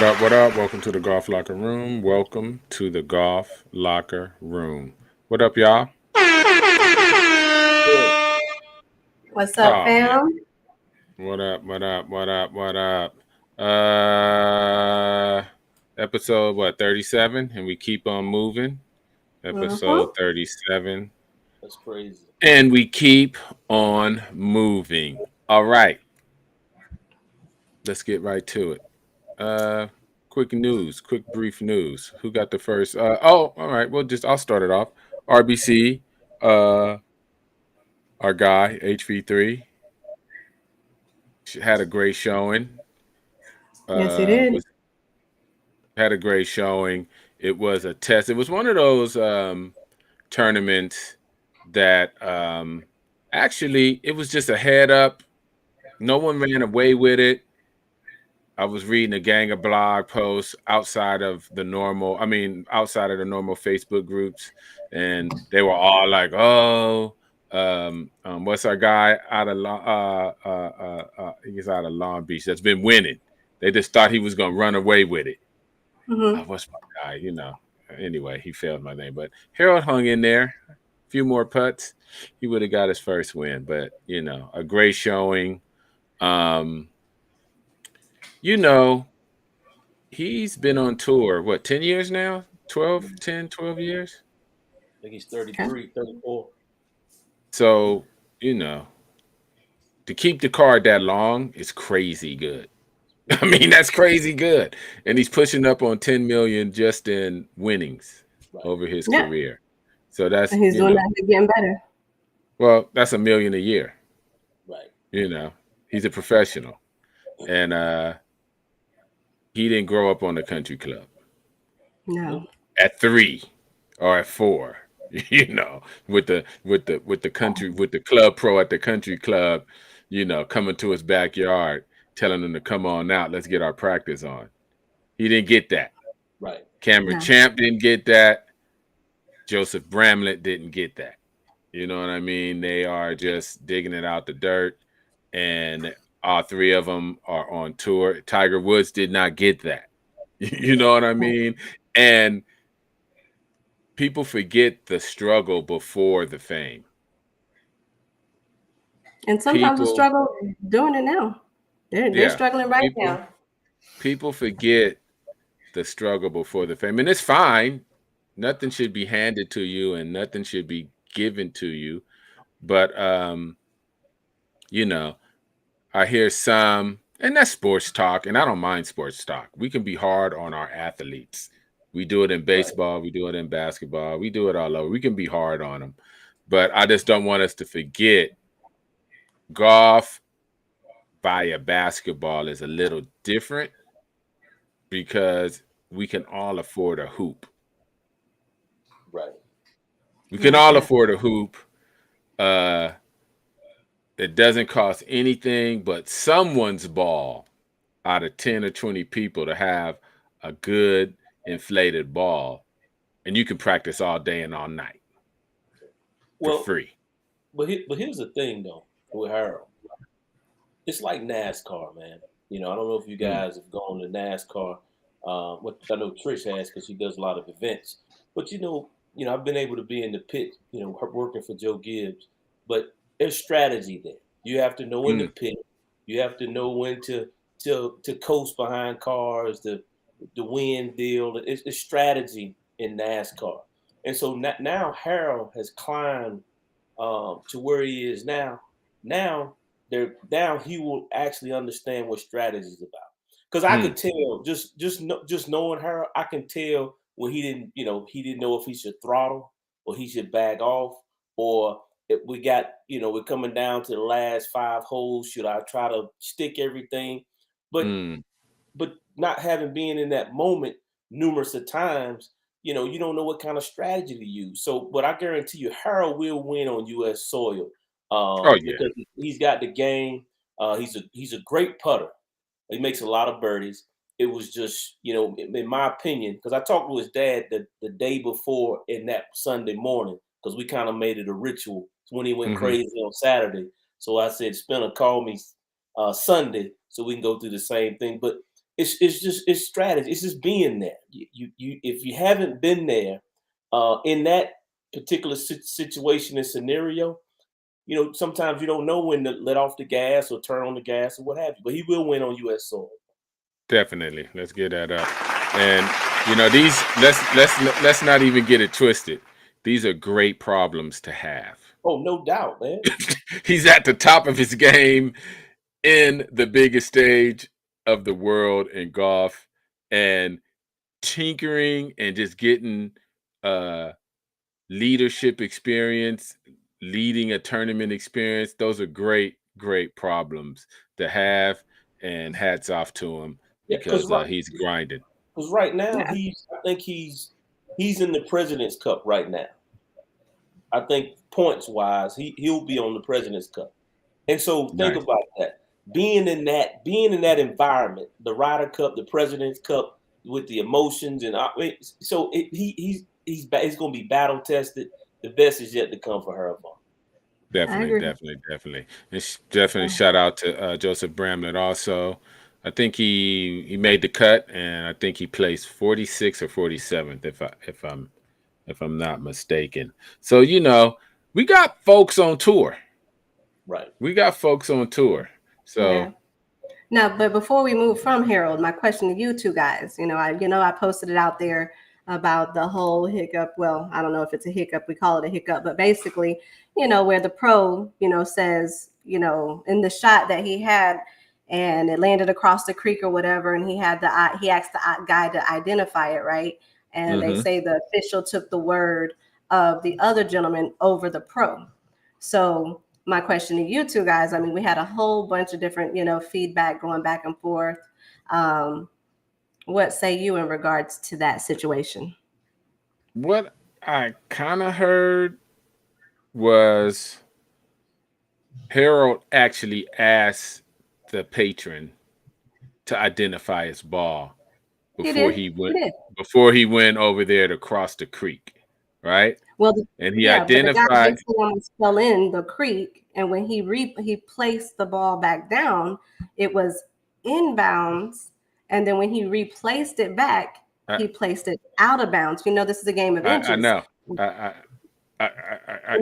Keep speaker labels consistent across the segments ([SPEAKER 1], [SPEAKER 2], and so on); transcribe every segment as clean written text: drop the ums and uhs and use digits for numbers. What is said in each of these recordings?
[SPEAKER 1] up? What up? Welcome to the Golf Locker Room. Welcome to the Golf Locker Room. What up, y'all?
[SPEAKER 2] Good.
[SPEAKER 3] What's up,
[SPEAKER 1] Oh man.
[SPEAKER 3] fam?
[SPEAKER 1] What up? What up? What up? What up? Uh episode 37 and we keep on moving. Episode
[SPEAKER 3] Mm-hmm.
[SPEAKER 1] 37
[SPEAKER 2] That's crazy.
[SPEAKER 1] and we keep on moving. All right. Let's get right to it. Uh quick news, quick brief news. Who got the first all right. I'll start it off. RBC, uh our guy, HV3, had a great showing.
[SPEAKER 3] Yes, he
[SPEAKER 1] Was
[SPEAKER 3] did.
[SPEAKER 1] had a great showing. It was a test. It was one of those tournaments that actually it was just a head up. No one ran away with it. I was reading a gang of blog posts outside of the normal Facebook groups, and they were all like, "Oh, what's our guy out of he's out of Long Beach that's been winning." They just thought he was gonna run away with it.
[SPEAKER 3] Mm-hmm.
[SPEAKER 1] What's my guy? Anyway, he failed my name, but Harold hung in there. A few more putts, he would have got his first win. But a great showing. Um, you know, he's been on tour, what, 10 years now? 12 years?
[SPEAKER 2] I think he's
[SPEAKER 3] Okay.
[SPEAKER 2] 33, 34.
[SPEAKER 1] So, you know, to keep the card that long is crazy good. I mean, that's crazy good. And he's pushing up on 10 million just in winnings
[SPEAKER 2] Right,
[SPEAKER 1] over his
[SPEAKER 3] Yeah,
[SPEAKER 1] career. So that's,
[SPEAKER 3] and he's doing that again better.
[SPEAKER 1] well, that's a million a year.
[SPEAKER 2] right.
[SPEAKER 1] You know, he's a professional. And he didn't grow up on the country club
[SPEAKER 3] No.
[SPEAKER 2] Nope.
[SPEAKER 1] at 3 or at 4. With the club pro at the country club, coming to his backyard, telling him to come on out, let's get our practice on. He didn't get that.
[SPEAKER 2] Right.
[SPEAKER 1] Cameron
[SPEAKER 3] No.
[SPEAKER 1] Champ didn't get that. Joseph Bramlett didn't get that. You know what I mean? They are just digging it out the dirt, and all three of them are on tour. Tiger Woods did not get that. You know what I mean? And people forget the struggle before the fame.
[SPEAKER 3] And sometimes the
[SPEAKER 1] People,
[SPEAKER 3] struggle doing it now. They're
[SPEAKER 1] yeah,
[SPEAKER 3] struggling right
[SPEAKER 1] people,
[SPEAKER 3] now.
[SPEAKER 1] people forget the struggle before the fame, and it's fine. Nothing should be handed to you, and nothing should be given to you. But you know, I hear some, and that's sports talk, and I don't mind sports talk. We can be hard on our athletes. We do it in
[SPEAKER 2] Right.
[SPEAKER 1] baseball, we do it in basketball, we do it all over. We can be hard on them, but I just don't want us to forget golf via basketball is a little different because we can all afford a hoop.
[SPEAKER 2] Right.
[SPEAKER 1] We can
[SPEAKER 3] Like
[SPEAKER 1] all
[SPEAKER 3] that.
[SPEAKER 1] afford a hoop. Uh, it doesn't cost anything but someone's ball out of 10 or 20 people to have a good inflated ball, and you can practice all day and all night for
[SPEAKER 2] Well,
[SPEAKER 1] free.
[SPEAKER 2] but here's the thing though with Harold. It's like NASCAR, man. I don't know if you
[SPEAKER 1] Mm,
[SPEAKER 2] guys have gone to NASCAR. What I know Trish has because she does a lot of events. But I've been able to be in the pit, her working for Joe Gibbs. But there's strategy there. You have to know when to
[SPEAKER 1] mm,
[SPEAKER 2] pit. You have to know when to coast behind cars, the wind deal. It's strategy in NASCAR. And so now Harold has climbed to where he is now. Now he will actually understand what strategy is about. Because I
[SPEAKER 1] mm,
[SPEAKER 2] could tell just knowing her, I can tell when he didn't know if he should throttle or he should back off, or if we're coming down to the last 5 holes. Should I try to stick everything? But
[SPEAKER 1] mm.
[SPEAKER 2] but not having been in that moment numerous of times, you don't know what kind of strategy to use. So, but I guarantee you, Harold will win on U.S. soil
[SPEAKER 1] Oh yeah.
[SPEAKER 2] because he's got the game. He's a great putter. He makes a lot of birdies. It was just, in my opinion, because I talked to his dad the day before in that Sunday morning, because we kind of made it a ritual when he went
[SPEAKER 1] Hmm.
[SPEAKER 2] crazy on Saturday. So I said, Spinner, call me Sunday so we can go through the same thing. But it's strategy. It's just being there. You if you haven't been there in that particular situation and scenario, sometimes you don't know when to let off the gas or turn on the gas or what have you. But he will win on U.S. soil.
[SPEAKER 1] Definitely. Let's get that up. And these let's not even get it twisted. These are great problems to have.
[SPEAKER 2] Oh, no doubt, man.
[SPEAKER 1] He's at the top of his game in the biggest stage of the world in golf, and tinkering and just getting leadership experience, leading a tournament experience. Those are great problems to have, and hats off to him
[SPEAKER 2] Yeah,
[SPEAKER 1] because he's grinding.
[SPEAKER 2] Because right now
[SPEAKER 3] Yeah.
[SPEAKER 2] I think he's in the President's Cup right now. I think points wise, he'll be on the President's Cup. And so think
[SPEAKER 1] Nice.
[SPEAKER 2] about that. Being in that environment, the Ryder Cup, the President's Cup, with the emotions he's going to be battle tested. The best is yet to come for Harold Varner.
[SPEAKER 1] Definitely. And definitely shout out to Joseph Bramlett also. I think he made the cut, and I think he placed 46th or 47th if I'm not mistaken. So we got folks on tour.
[SPEAKER 2] Right.
[SPEAKER 1] We got folks on tour. So
[SPEAKER 3] Yeah. Now, but before we move from Harold, my question to you two guys, I posted it out there about the whole hiccup. Well, I don't know if it's a hiccup. We call it a hiccup, but basically, where the pro, says, in the shot that he had and it landed across the creek or whatever, and he asked the guy to identify it, right? And they say the official took the word of the other gentleman over the pro. So my question to you two guys, I mean, we had a whole bunch of different, feedback going back and forth. What say you in regards to that situation?
[SPEAKER 1] what I kind of heard was Harold actually asked the patron to identify his ball before he went over there to cross the creek, right?
[SPEAKER 3] Well,
[SPEAKER 1] and he
[SPEAKER 3] but the guy
[SPEAKER 1] identified.
[SPEAKER 3] basically almost fell in the creek, and when he placed the ball back down, it was inbounds, and then when he replaced it back, he placed it out of bounds. This is a game of inches.
[SPEAKER 1] I know.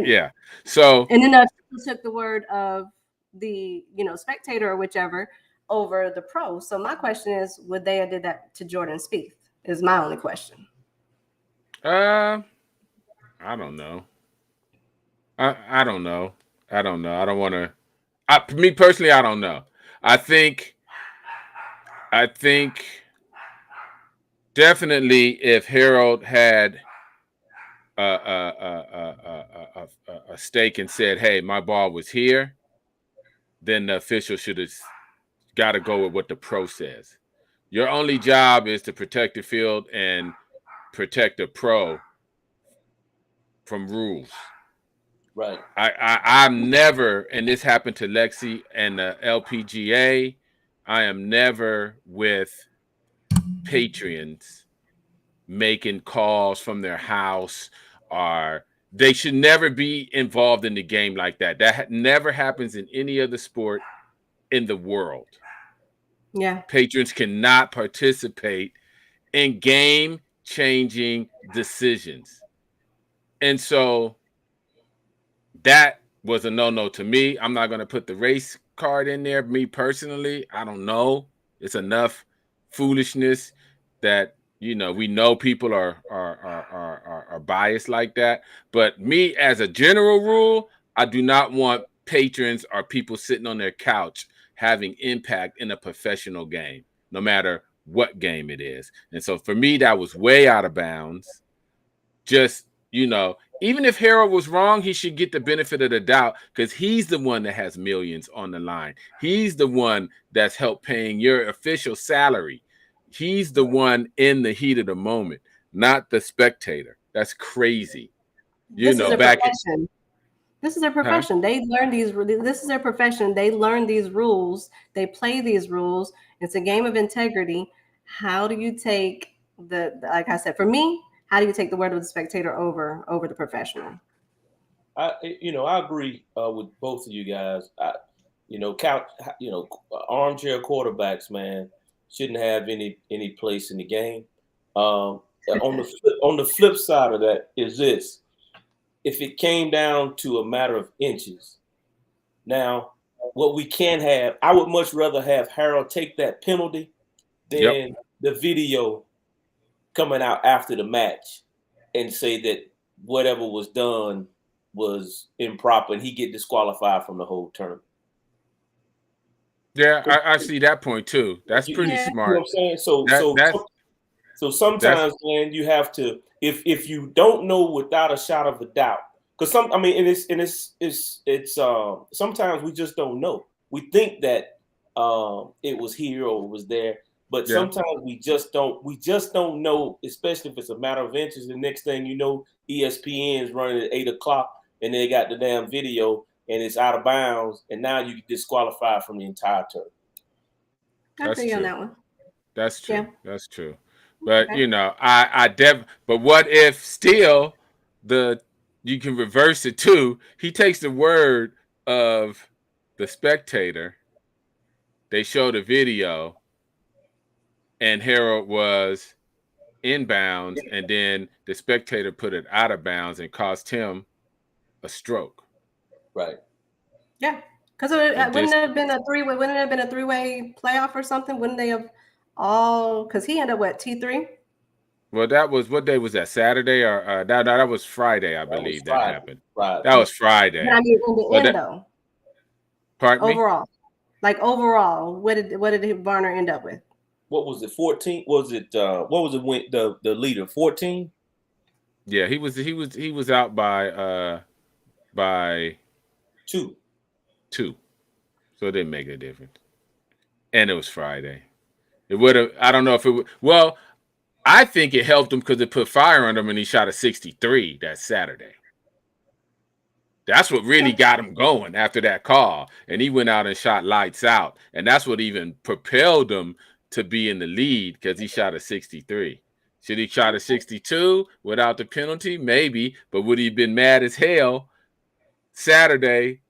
[SPEAKER 1] Yeah. So
[SPEAKER 3] and then the took the word of the spectator or whichever over the pro. So my question is, would they have did that to Jordan Spieth? Is my only question.
[SPEAKER 1] I don't know. I don't know. I don't want to. Me personally, I don't know. I think definitely if Harold had a stake and said, "Hey, my ball was here," then the official should have got to go with what the pro says. Your only job is to protect the field and protect the pro from rules.
[SPEAKER 2] Right.
[SPEAKER 1] I'm never, and this happened to Lexi and the LPGA, I am never with patrons making calls from their house, or they should never be involved in the game like that. That never happens in any other sport in the world.
[SPEAKER 3] Yeah.
[SPEAKER 1] Patrons cannot participate in game-changing decisions. And so that was a no-no to me. I'm not going to put the race card in there. Me personally, I don't know. It's enough foolishness that we know people are biased like that. But me, as a general rule, I do not want patrons or people sitting on their couch having impact in a professional game, no matter what game it is. And so for me, that was way out of bounds. Just, even if Harold was wrong, he should get the benefit of the doubt, because he's the one that has millions on the line. He's the one that's helped paying your official salary. He's the one in the heat of the moment, not the spectator. That's crazy.
[SPEAKER 3] This is a profession. This is their profession.
[SPEAKER 1] Huh?
[SPEAKER 3] They learn these. This is their profession. They learn these rules. They play these rules. It's a game of integrity. How do you take like I said, for me, how do you take the word of the spectator over the professional?
[SPEAKER 2] I agree with both of you guys. Armchair quarterbacks, man. shouldn't have any place in the game. On the flip side of that is this: if it came down to a matter of inches, now what we can have, I would much rather have Harold take that penalty than the video coming out after the match and say that whatever was done was improper and he get disqualified from the whole tournament.
[SPEAKER 1] Yeah, I see that point too. That's pretty smart.
[SPEAKER 2] You know what I'm saying? So sometimes, man, you have to, if you don't know without a shot of a doubt, because it's sometimes we just don't know. We think that it was here or it was there, but sometimes we just don't know, especially if it's a matter of inches. The next thing you know, ESPN is running at 8:00 and they got the damn video and it's out of bounds, and now you get disqualified from the entire tournament.
[SPEAKER 3] I agree on that one.
[SPEAKER 1] That's true. Yeah. That's true. But you know, but what if still you can reverse it too? He takes the word of the spectator. They show the video, and Harold was inbounds, and then the spectator put it out of bounds and caused him a stroke.
[SPEAKER 2] Right.
[SPEAKER 3] Yeah, because wouldn't it have been a three-way? Wouldn't it have been a three-way playoff or something? Wouldn't they have all? Because he ended up what, T3?
[SPEAKER 1] Well, that was, what day was that? Saturday or that was Friday, I believe that happened.
[SPEAKER 2] Friday.
[SPEAKER 1] That was Friday.
[SPEAKER 3] But I mean, in the end, though.
[SPEAKER 1] Pardon me?
[SPEAKER 3] Overall, what did Varner end up with?
[SPEAKER 2] What was it? 14? Was it? What was it? When the leader 14?
[SPEAKER 1] Yeah, he was out by
[SPEAKER 2] 2.
[SPEAKER 1] So it didn't make a difference. And it was Friday. It would have, I don't know if it would, well, I think it helped him because it put fire on him and he shot a 63 that Saturday. That's what really got him going after that call. And he went out and shot lights out. And that's what even propelled him to be in the lead, because he shot a 63. Should he shot a 62 without the penalty? Maybe. But would he have been mad as hell Saturday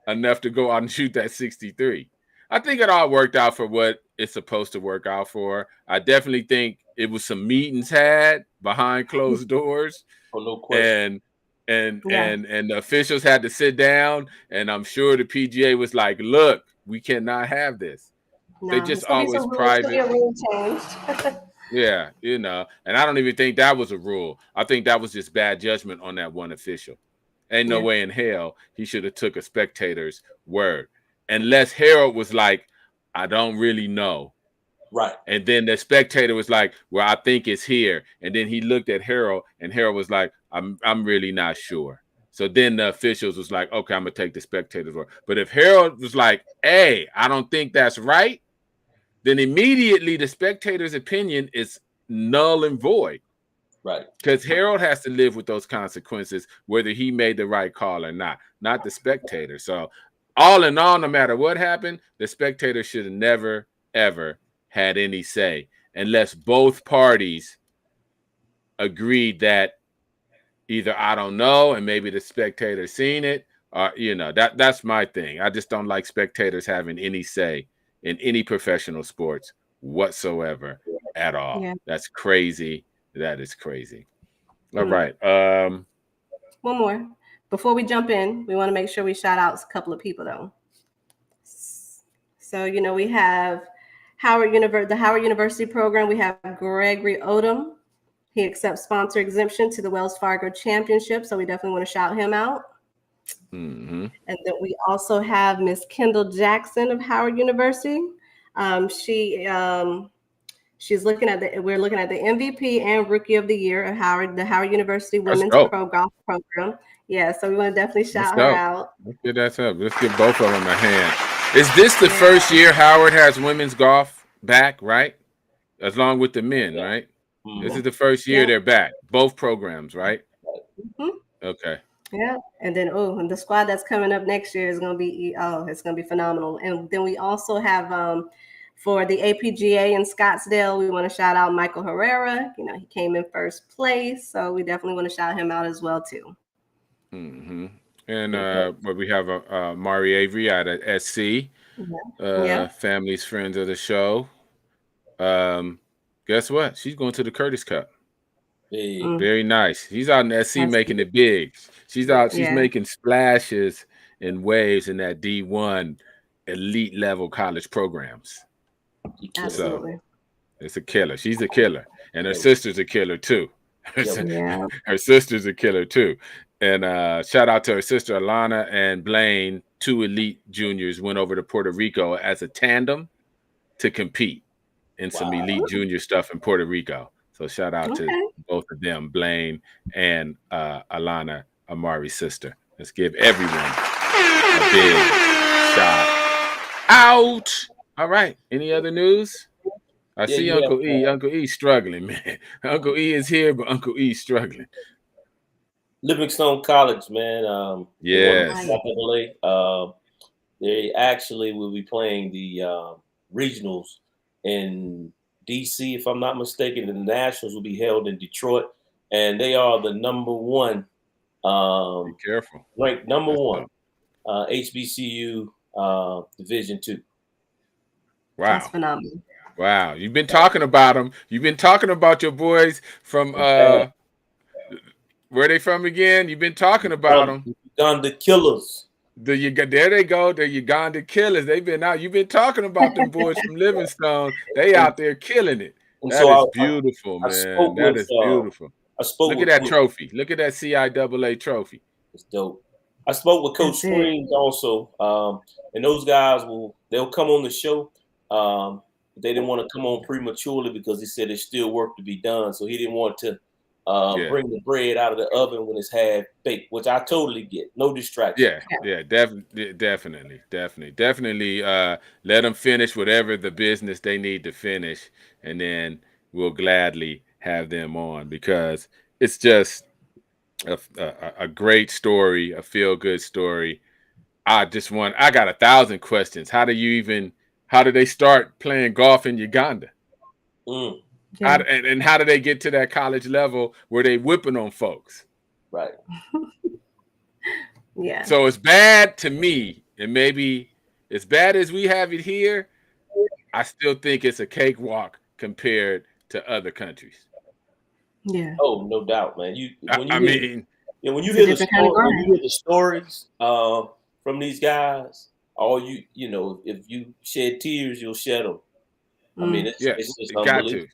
[SPEAKER 1] enough to go out and shoot that 63? I think it all worked out for what it's supposed to work out for. I definitely think it was some meetings had behind closed doors.
[SPEAKER 2] Oh, no question.
[SPEAKER 1] And the officials had to sit down, and I'm sure the PGA was like, look, we cannot have this. No, they just always private. Yeah, you know, and I don't even think that was a rule. I think that was just bad judgment on that one official. Ain't no way in hell he should have took a spectator's word. Unless Harold was like, I don't really know.
[SPEAKER 2] Right.
[SPEAKER 1] And then the spectator was like, well, I think it's here. And then he looked at Harold, and Harold was like, I'm really not sure. So then the officials was like, okay, I'm going to take the spectator's word. But if Harold was like, hey, I don't think that's right, then immediately the spectator's opinion is null and void.
[SPEAKER 2] Right.
[SPEAKER 1] Because Harold has to live with those consequences, whether he made the right call or not the spectator. So all in all, no matter what happened, the spectator should have never, ever had any say, unless both parties agreed that either I don't know and maybe the spectator seen it, or that's my thing. I just don't like spectators having any say in any professional sports whatsoever at all. Yeah. That's crazy. That is crazy. All right.
[SPEAKER 3] One more. Before we jump in, we want to make sure we shout out a couple of people, though. So, we have the Howard University program. We have Gregory Odom. He accepts sponsor exemption to the Wells Fargo Championship, so we definitely want to shout him out.
[SPEAKER 1] Mm-hmm.
[SPEAKER 3] And then we also have Miss Kendall Jackson of Howard University. We're looking at the MVP and Rookie of the Year of the Howard University Women's Pro Golf Program. Yeah, so we want to definitely shout her out.
[SPEAKER 1] Let's get that up. Let's give both of them a hand. Is this the first year Howard has women's golf back, right? Along with the men, right? Mm-hmm. This is the first year they're back. Both programs, right?
[SPEAKER 3] Mm-hmm.
[SPEAKER 1] Okay.
[SPEAKER 3] Yeah, and then and the squad that's coming up next year is going to be it's going to be phenomenal. And then we also have for the APGA in Scottsdale, we want to shout out Michael Herrera. He came in first place, so we definitely want to shout him out as well too.
[SPEAKER 1] Mm-hmm. And but we have Mari Avery out at SC, families, friends of the show. Guess what? She's going to the Curtis Cup.
[SPEAKER 2] Hey,
[SPEAKER 1] Very nice. She's out in SC making it big. She's out. She's making splashes and waves in that D1 elite level college programs.
[SPEAKER 3] Absolutely.
[SPEAKER 1] So it's a killer. She's a killer, and her sister's a killer too. Her sister's a killer too. And shout out to her sister Alana and Blaine. 2 elite juniors went over to Puerto Rico as a tandem to compete in some elite junior stuff in Puerto Rico. So shout out to both of them, Blaine and Alana, Amari's sister. Let's give everyone a big shout out. All right. Any other news? I see Uncle E. Uncle E struggling, man. Uncle E is here, but Uncle E struggling.
[SPEAKER 2] Livingstone College, man.
[SPEAKER 1] Yes.
[SPEAKER 2] They actually will be playing the regionals in DC, if I'm not mistaken. The Nationals will be held in Detroit, and they are the number one.
[SPEAKER 1] Be careful.
[SPEAKER 2] Ranked number one HBCU Division II.
[SPEAKER 1] Wow.
[SPEAKER 3] That's phenomenal.
[SPEAKER 1] Wow. You've been talking about them. You've been talking about your boys from where are they from again? You've been talking about them.
[SPEAKER 2] Uganda Killers.
[SPEAKER 1] There they go. The Uganda Killers. They've been out. You've been talking about them boys from Livingstone. They out there killing it. That is beautiful, man. That is beautiful. Look at that trophy. Look at that CIAA trophy.
[SPEAKER 2] It's dope. I spoke with Coach Springs also, and those guys they'll come on the show. They didn't want to come on prematurely because he said there's still work to be done, so he didn't want to bring the bread out of the oven when it's half baked, which I totally get. No distraction.
[SPEAKER 1] Definitely. Let them finish whatever the business they need to finish, and then we'll gladly have them on because it's just a great story, a feel-good story. I got 1,000 questions. How do they start playing golf in Uganda? And how do they get to that college level where they whipping on folks?
[SPEAKER 2] Right.
[SPEAKER 1] So it's bad to me, and maybe as bad as we have it here, I still think it's a cakewalk compared to other countries.
[SPEAKER 3] Yeah.
[SPEAKER 2] Oh, no doubt, man. When you
[SPEAKER 3] hear
[SPEAKER 2] the stories from these guys, if you shed tears, you'll shed them. I mean, it's just unbelievable.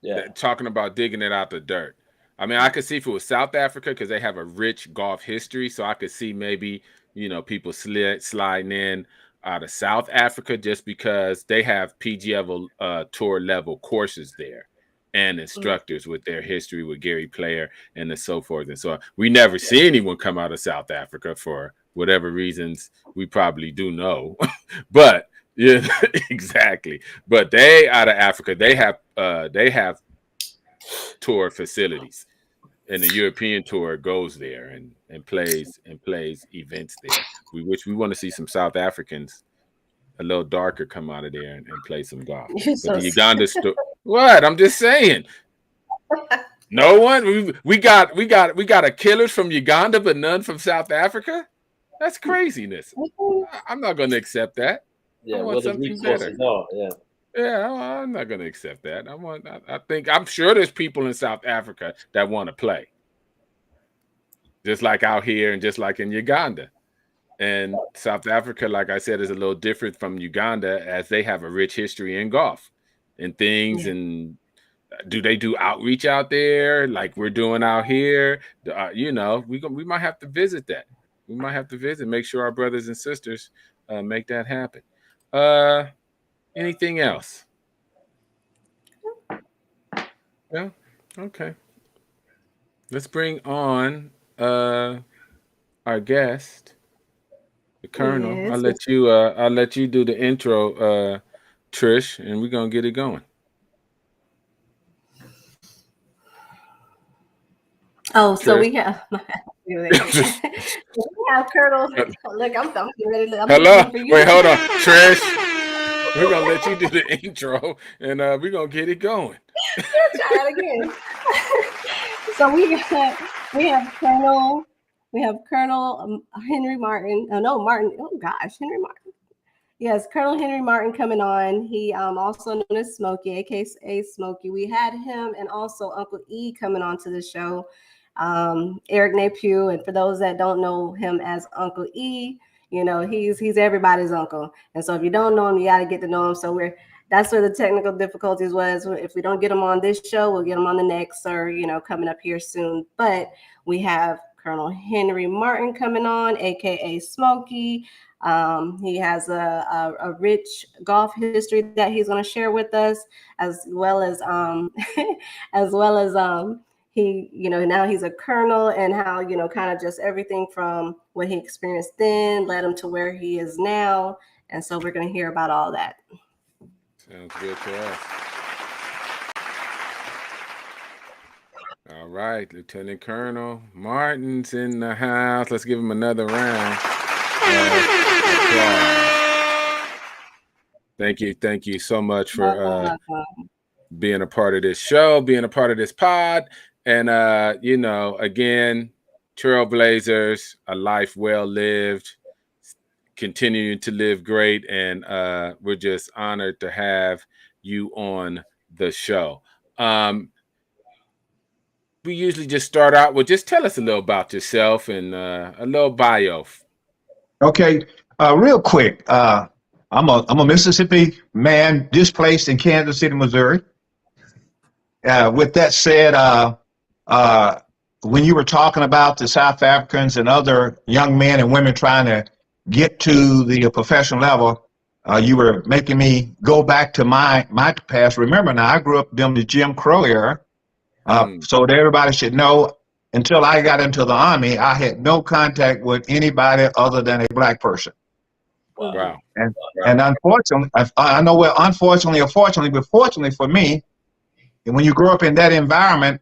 [SPEAKER 1] Yeah. Talking about digging it out the dirt. I mean, I could see if it was South Africa because they have a rich golf history. So I could see maybe, people sliding in out of South Africa just because they have PGA Tour level courses there and instructors with their history with Gary Player and so forth. And so we never see anyone come out of South Africa for whatever reasons we probably do know. But yeah, exactly. But they out of Africa, they have tour facilities, and the European tour goes there and plays events there. We want to see some South Africans a little darker come out of there and play some golf. But the Uganda what? I'm just saying. No one. We got a killers from Uganda, but none from South Africa. That's craziness. I'm not going to accept that.
[SPEAKER 2] Yeah, what the resources are.
[SPEAKER 1] Yeah, I'm not going to accept that. I'm sure there's people in South Africa that want to play, just like out here and just like in Uganda. And South Africa, like I said, is a little different from Uganda as they have a rich history in golf and things. And do they do outreach out there like we're doing out here? We might have to visit that. We might have to visit, make sure our brothers and sisters make that happen. Anything else? Yeah. Okay. Let's bring on our guest, the Colonel.
[SPEAKER 3] Yes.
[SPEAKER 1] I'll let you do the intro, Trish, and we're gonna get it going.
[SPEAKER 3] Oh, so we have Colonel. Look, I'm ready.
[SPEAKER 1] Hello. Wait, hold on, Trish. We're gonna let you do the intro, and we're gonna get it going.
[SPEAKER 3] Try that again. So we have Colonel Henry Martin. Henry Martin. Yes, Colonel Henry Martin coming on. He also known as Smokey, aka Smokey. We had him and also Uncle E coming on to the show. Eric Napue, and for those that don't know him as Uncle E, he's everybody's uncle. And so if you don't know him, you got to get to know him. So that's where the technical difficulties was. If we don't get him on this show, we'll get him on the next, or coming up here soon. But we have Colonel Henry Martin coming on, aka Smokey. He has a rich golf history that he's going to share with us, as well as he, now he's a colonel, and how, kind of just everything from what he experienced then led him to where he is now. And so we're going to hear about all that.
[SPEAKER 1] Sounds good to us. All right, Lieutenant Colonel Martin's in the house. Let's give him another round. Thank you so much for being a part of this show, being a part of this pod. And, again, trailblazers, a life well lived, continuing to live great. And we're just honored to have you on the show. We usually just start out with just tell us a little about yourself and a little bio.
[SPEAKER 4] Okay, real quick. I'm a Mississippi man displaced in Kansas City, Missouri. With that said, when you were talking about the South Africans and other young men and women trying to get to the professional level, you were making me go back to my past. Remember now, I grew up during the Jim Crow era, so that everybody should know. Until I got into the Army, I had no contact with anybody other than a black person.
[SPEAKER 1] Wow.
[SPEAKER 4] And unfortunately, I know where unfortunately or fortunately, but fortunately for me, and when you grow up in that environment,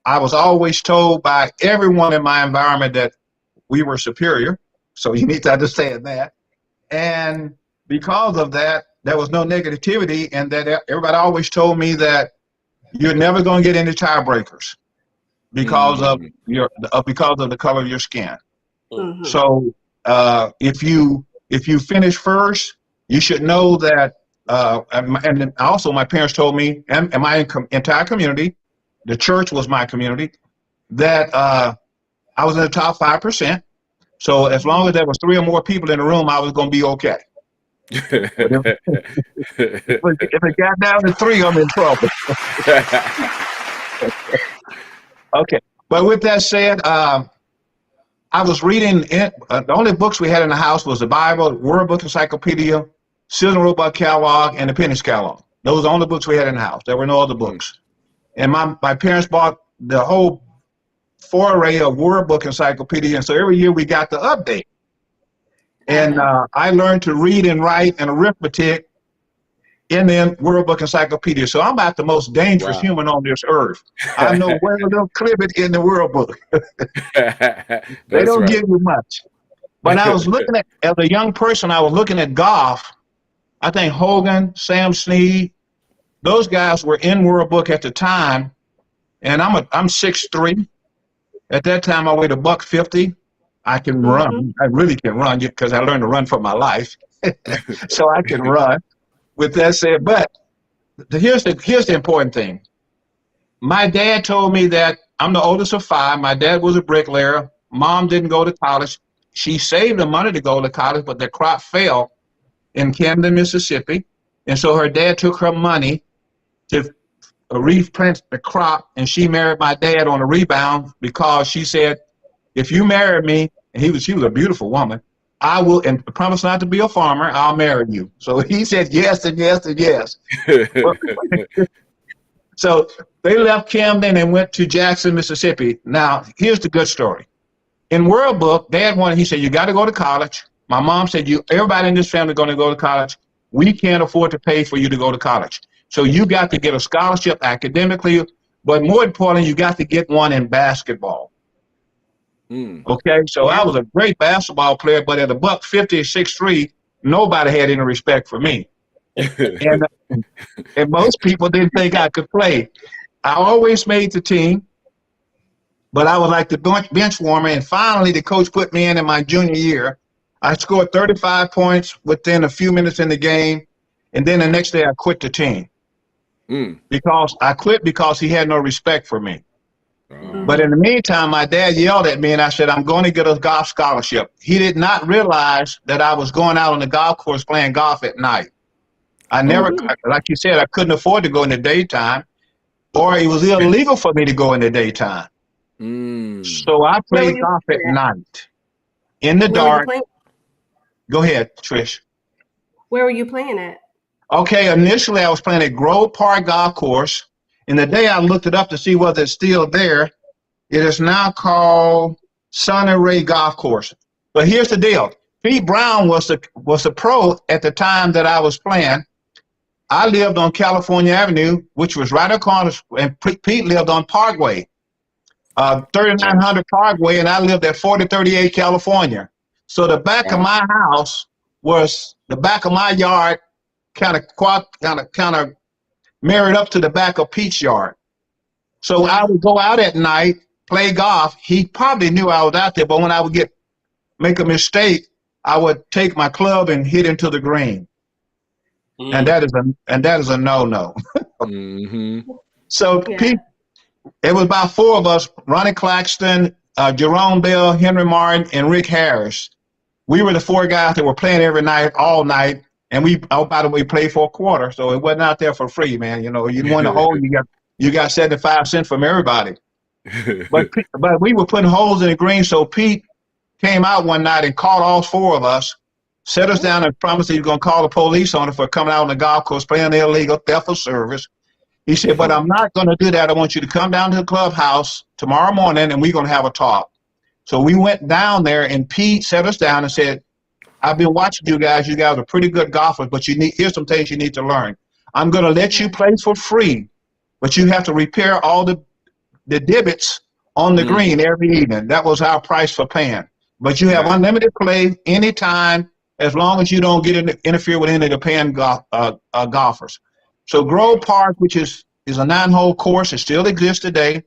[SPEAKER 4] I was always told by everyone in my environment that we were superior. So you need to understand that. And because of that, there was no negativity, and that everybody always told me that you're never going to get any tiebreakers because of the color of your skin.
[SPEAKER 3] Mm-hmm.
[SPEAKER 4] So if you finish first, you should know that. And also, my parents told me, and my entire community, the church was my community, that I was in the top 5%. So as long as there was 3 or more people in the room, I was going to be okay. If it got down to 3, I'm in trouble. Okay, but with that said, I was reading the only books we had in the house was the Bible, Word Book Encyclopedia, Seals and Roebuck Catalog, and the Penny's Catalog. Those were the only books we had in the house. There were no other books. And my parents bought the whole foray of Word Book Encyclopedia, and so every year we got the update. And I learned to read and write and arithmetic in the Word Book Encyclopedia. So I'm about the most dangerous human on this earth. I know where to clip it in the Word Book. They don't give you much. But I was looking at, as a young person, I was looking at golf. I think Hogan, Sam Snead, those guys were in World Book at the time. And I'm 6'3". At that time, I weighed $150. I can run. I really can run because I learned to run for my life. So I can run. With that said, but here's the important thing. My dad told me that I'm the oldest of 5. My dad was a bricklayer. Mom didn't go to college. She saved the money to go to college, but the crop failed in Camden, Mississippi. And so her dad took her money to replant the crop, and she married my dad on a rebound because she said, if you marry me, and she was a beautiful woman, I will, and promise not to be a farmer, I'll marry you. So he said yes and yes and yes. So they left Camden and went to Jackson, Mississippi. Now, here's the good story. In World Book, Dad wanted, he said, you got to go to college. My mom said, everybody in this family is going to go to college. We can't afford to pay for you to go to college. So you got to get a scholarship academically, but more importantly, you got to get one in basketball. Okay, so I was a great basketball player, but at $150, 6'3", nobody had any respect for me. And most people didn't think I could play. I always made the team, but I was like the bench warmer, and finally the coach put me in my junior year. I scored 35 points within a few minutes in the game, and then the next day I quit the team because I quit because he had no respect for me. But in the meantime, my dad yelled at me, and I said, I'm going to get a golf scholarship. He did not realize that I was going out on the golf course playing golf at night. I never, like you said, I couldn't afford to go in the daytime, or it was illegal for me to go in the daytime. So I played golf at night in the dark. Go ahead, Trish.
[SPEAKER 3] Where were you playing at?
[SPEAKER 4] Okay, initially I was playing at Grove Park Golf Course. And the day I looked it up to see whether it's still there, it is now called Sunny Ray Golf Course. But here's the deal. Pete Brown was a pro at the time that I was playing. I lived on California Avenue, which was right across, and Pete lived on Parkway, 3900 Parkway, and I lived at 4038 California. So the back of my house was the back of my yard, kind of married up to the back of Pete's yard. So I would go out at night, play golf. He probably knew I was out there, but when I would make a mistake, I would take my club and hit into the green. And that is a no-no. So Pete, it was about four of us: Ronnie Claxton, Jerome Bell, Henry Martin, and Rick Harris. We were the four guys that were playing every night, all night. And we, oh, by the way, played for a quarter, so it wasn't out there for free, man. You know, you won the hole, you got 75 cents from everybody. But we were putting holes in the green, so Pete came out one night and called all four of us, set us down and promised he was going to call the police on us for coming out on the golf course playing the illegal theft of service. He said, but I'm not going to do that. I want you to come down to the clubhouse tomorrow morning, and we're going to have a talk. So we went down there, and Pete set us down and said, I've been watching you guys. You guys are pretty good golfers, but here's some things you need to learn. I'm going to let you play for free, but you have to repair all the divots on the green every evening. That was our price for paying. But you have unlimited play anytime, as long as you don't interfere with any of the paying golfers. So Grove Park, which is a 9-hole course, it still exists today.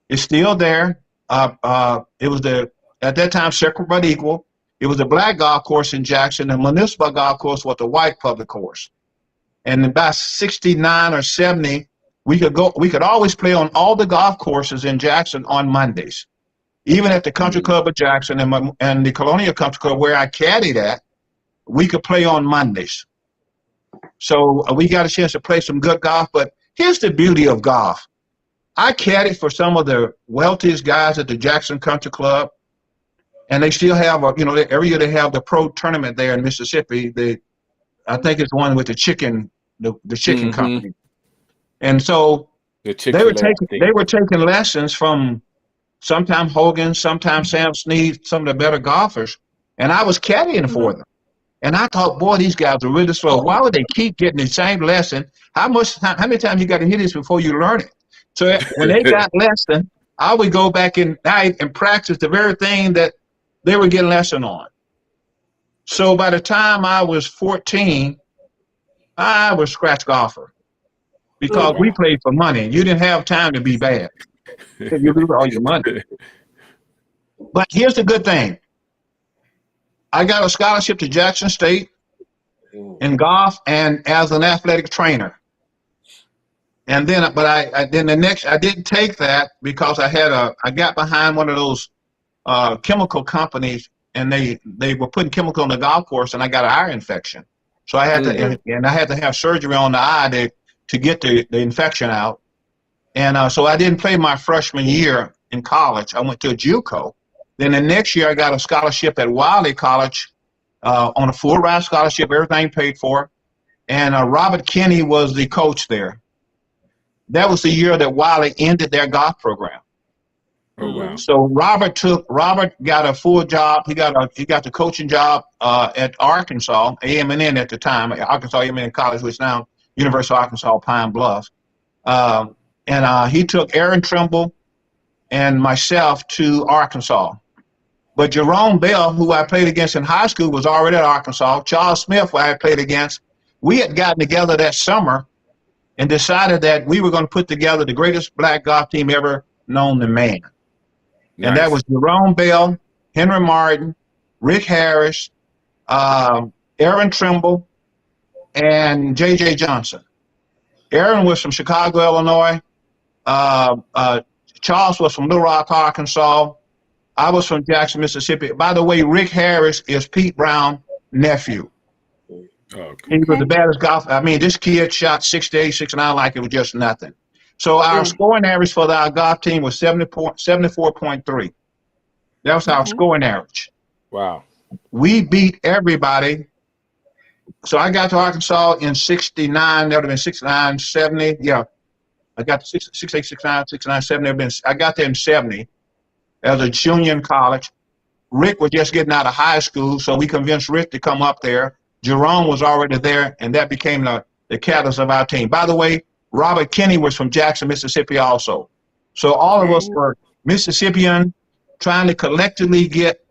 [SPEAKER 4] It's still there. It was at that time separate but equal. It was a black golf course in Jackson, and municipal golf course was the white public course. And about 69 or 70, we could always play on all the golf courses in Jackson on Mondays. Even at the Country Club of Jackson and the Colonial Country Club where I caddied at, we could play on Mondays. So we got a chance to play some good golf. But here's the beauty of golf. I caddied for some of the wealthiest guys at the Jackson Country Club. And they still have, every year they have the pro tournament there in Mississippi. I think it's one with the chicken company. And so they were taking lessons from sometimes Hogan, sometimes Sam Snead, some of the better golfers. And I was caddying for them. And I thought, boy, these guys are really slow. Why would they keep getting the same lesson? How many times you got to hit this before you learn it? So when they got lesson, I would go back in night and practice the very thing that they were getting lesson on. So by the time I was 14, I was scratch golfer because we played for money. You didn't have time to be bad. You lose all your money. But here's the good thing. I got a scholarship to Jackson State in golf and as an athletic trainer. And then, but I didn't take that because I got behind one of those chemical companies, and they were putting chemical on the golf course, and I got an eye infection. So I had to have surgery on the eye to get the infection out. And so I didn't play my freshman year in college. I went to a JUCO. Then the next year I got a scholarship at Wiley College on a full ride scholarship, everything paid for. And Robert Kinney was the coach there. That was the year that Wiley ended their golf program.
[SPEAKER 1] Oh, wow.
[SPEAKER 4] So Robert got a full job. He got the coaching job at Arkansas, AM&N at the time, Arkansas A&M College, which is now University of Arkansas Pine Bluff. And he took Aaron Trimble and myself to Arkansas. But Jerome Bell, who I played against in high school, was already at Arkansas. Charles Smith, who I had played against, we had gotten together that summer and decided that we were going to put together the greatest black golf team ever known to man. Nice. And that was Jerome Bell, Henry Martin, Rick Harris, Aaron Trimble, and J.J. Johnson. Aaron was from Chicago, Illinois. Charles was from Little Rock, Arkansas. I was from Jackson, Mississippi. By the way, Rick Harris is Pete Brown's nephew.
[SPEAKER 1] Okay.
[SPEAKER 4] He was the baddest golfer. I mean, this kid shot 68, 69 like it was just nothing. So our scoring average for our golf team was 74.3. That was our scoring average.
[SPEAKER 1] Wow.
[SPEAKER 4] We beat everybody. So I got to Arkansas in 69. That would have been 69, 70. Yeah. I got to 68, 69, 69, 70. I got there in 70 as a junior in college. Rick was just getting out of high school, so we convinced Rick to come up there. Jerome was already there, and that became the catalyst of our team. By the way, Robert Kinney was from Jackson, Mississippi also. So all of us were Mississippian, trying to collectively get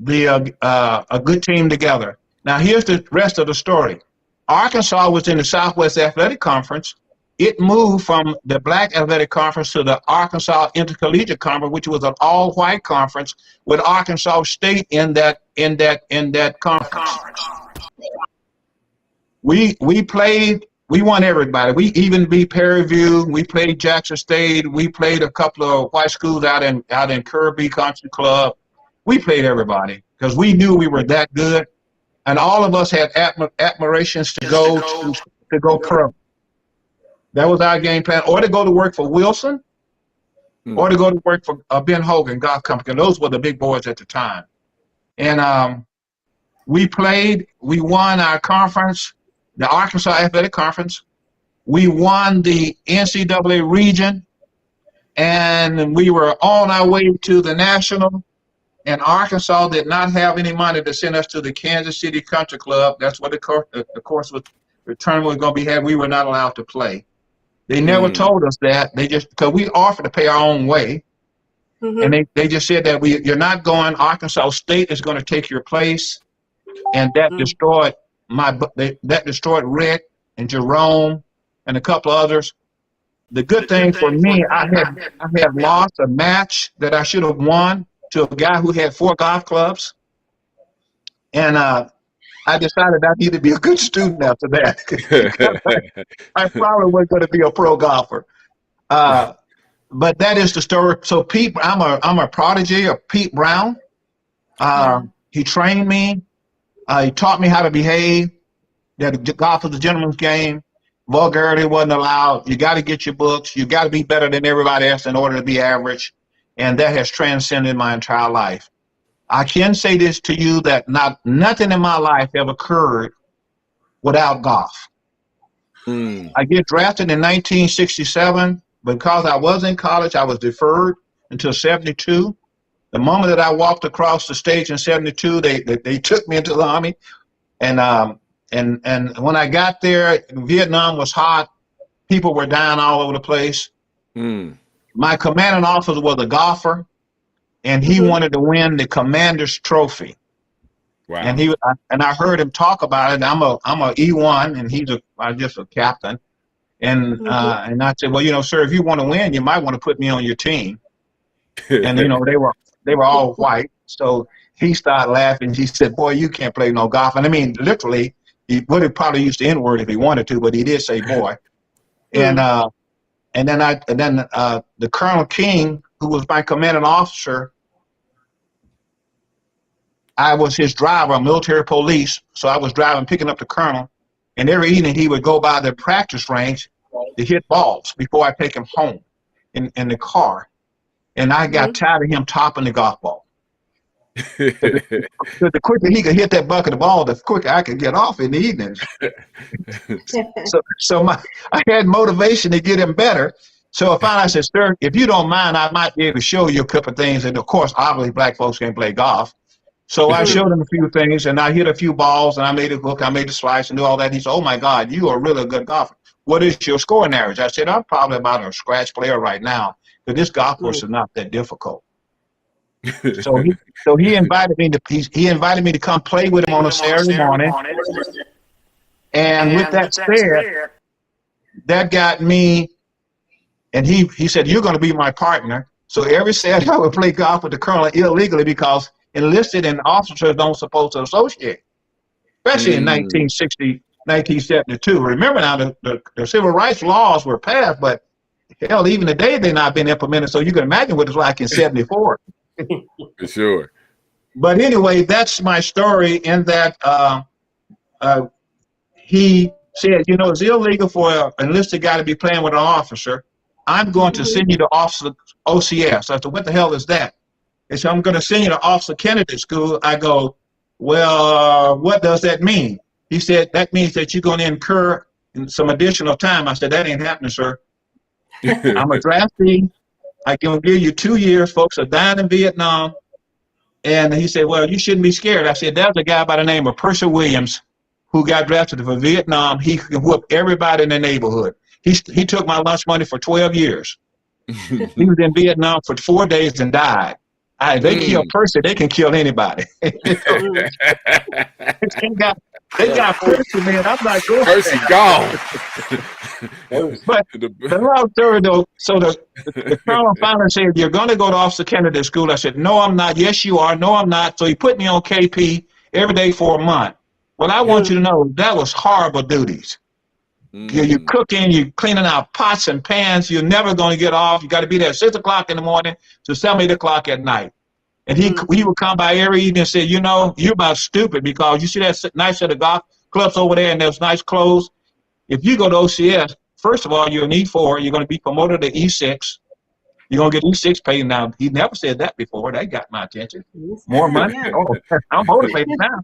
[SPEAKER 4] a good team together. Now, here's the rest of the story. Arkansas was in the Southwest Athletic Conference. It moved from the Black Athletic Conference to the Arkansas Intercollegiate Conference, which was an all-white conference with Arkansas State in that conference. We won everybody. We even beat Prairie View. We played Jackson State. We played a couple of white schools out in Kirby Country Club. We played everybody because we knew we were that good, and all of us had admirations to go pro. That was our game plan, or to go to work for Wilson, or to go to work for Ben Hogan Golf Company. Those were the big boys at the time. And we played. We won our conference, the Arkansas Athletic Conference. We won the NCAA region, and we were on our way to the national. And Arkansas did not have any money to send us to the Kansas City Country Club. That's what the course was. The tournament was going to be had. We were not allowed to play. They never told us that. They just, because we offered to pay our own way, and they just said that you're not going. Arkansas State is going to take your place, and that destroyed that destroyed Rick and Jerome and a couple others. The good thing for me, I had lost a match that I should have won to a guy who had 4 golf clubs, and I decided I need to be a good student after that. I probably wasn't going to be a pro golfer. But that is the story. So Pete, I'm a prodigy of Pete Brown. He trained me. He taught me how to behave. That golf is a gentleman's game. Vulgarity wasn't allowed. You got to get your books. You got to be better than everybody else in order to be average. And that has transcended my entire life. I can say this to you that nothing in my life ever occurred without golf. I get drafted in 1967. Because I was in college, I was deferred until 72. The moment that I walked across the stage in 72, they took me into the Army. And when I got there, Vietnam was hot. People were dying all over the place. My commanding officer was a golfer, and he wanted to win the Commander's Trophy. Wow. And I heard him talk about it. I'm a E1, and I'm just a captain. And I said, well, sir, if you want to win, you might want to put me on your team. And they were all white, so he started laughing. He said, boy, you can't play no golf. And I mean, literally, he would have probably used the N-word if he wanted to, but he did say boy. And then the Colonel King, who was my commanding officer, I was his driver, military police. So I was driving, picking up the colonel. And every evening he would go by the practice range to hit balls before I take him home in the car. And I got tired of him topping the golf ball. The quicker he could hit that bucket of ball, the quicker I could get off in the evenings. So I had motivation to get him better. So I said, sir, if you don't mind, I might be able to show you a couple of things. And of course, obviously, black folks can't play golf. So I showed him a few things, and I hit a few balls, and I made a hook, I made a slice, and do all that. He said, oh, my God, you are really a good golfer. What is your scoring average? I said, I'm probably about a scratch player right now, but this golf course is not that difficult. So he invited me to come play with him on a Saturday morning. And with that said, that got me, and he said, you're going to be my partner. So every Saturday I would play golf with the colonel illegally because enlisted and officers don't supposed to associate, especially in 1960, 1972. Remember now, the civil rights laws were passed, but hell, even today they're not been implemented. So you can imagine what it's like in 74.
[SPEAKER 1] For sure.
[SPEAKER 4] But anyway, that's my story in that he said, you know, it's illegal for an enlisted guy to be playing with an officer. I'm going to send you to Officer OCS. I said, what the hell is that? He said, I'm going to send you to Officer candidate school. I go, well, what does that mean? He said, that means that you're going to incur some additional time. I said, that ain't happening, sir. I'm a draftee. I can give you 2 years. Folks are dying in Vietnam. And he said, well, you shouldn't be scared. I said, there's a guy by the name of Percy Williams who got drafted for Vietnam. He could whoop everybody in the neighborhood. He took my lunch money for 12 years. He was in Vietnam for 4 days and died. They kill Percy, they can kill anybody. They got Percy, man. I'm like, go
[SPEAKER 1] Percy gone.
[SPEAKER 4] But the long story though, so the colonel finally said, you're going to go to officer candidate school. I said, no, I'm not. Yes, you are. No, I'm not. So he put me on KP every day for a month. Well, I want you to know that was horrible duties. You're cooking, you're cleaning out pots and pans. You're never going to get off. You got to be there at 6 o'clock in the morning to 7, 8 o'clock at night. And he would come by every evening and say, you know, you're about stupid because you see that nice set of golf clubs over there and those nice clothes. If you go to OCS, first of all, you're an E4. You're going to be promoted to E6. You're going to get E6 paid now. He never said that before. That got my attention. More money. Oh, I'm motivated now.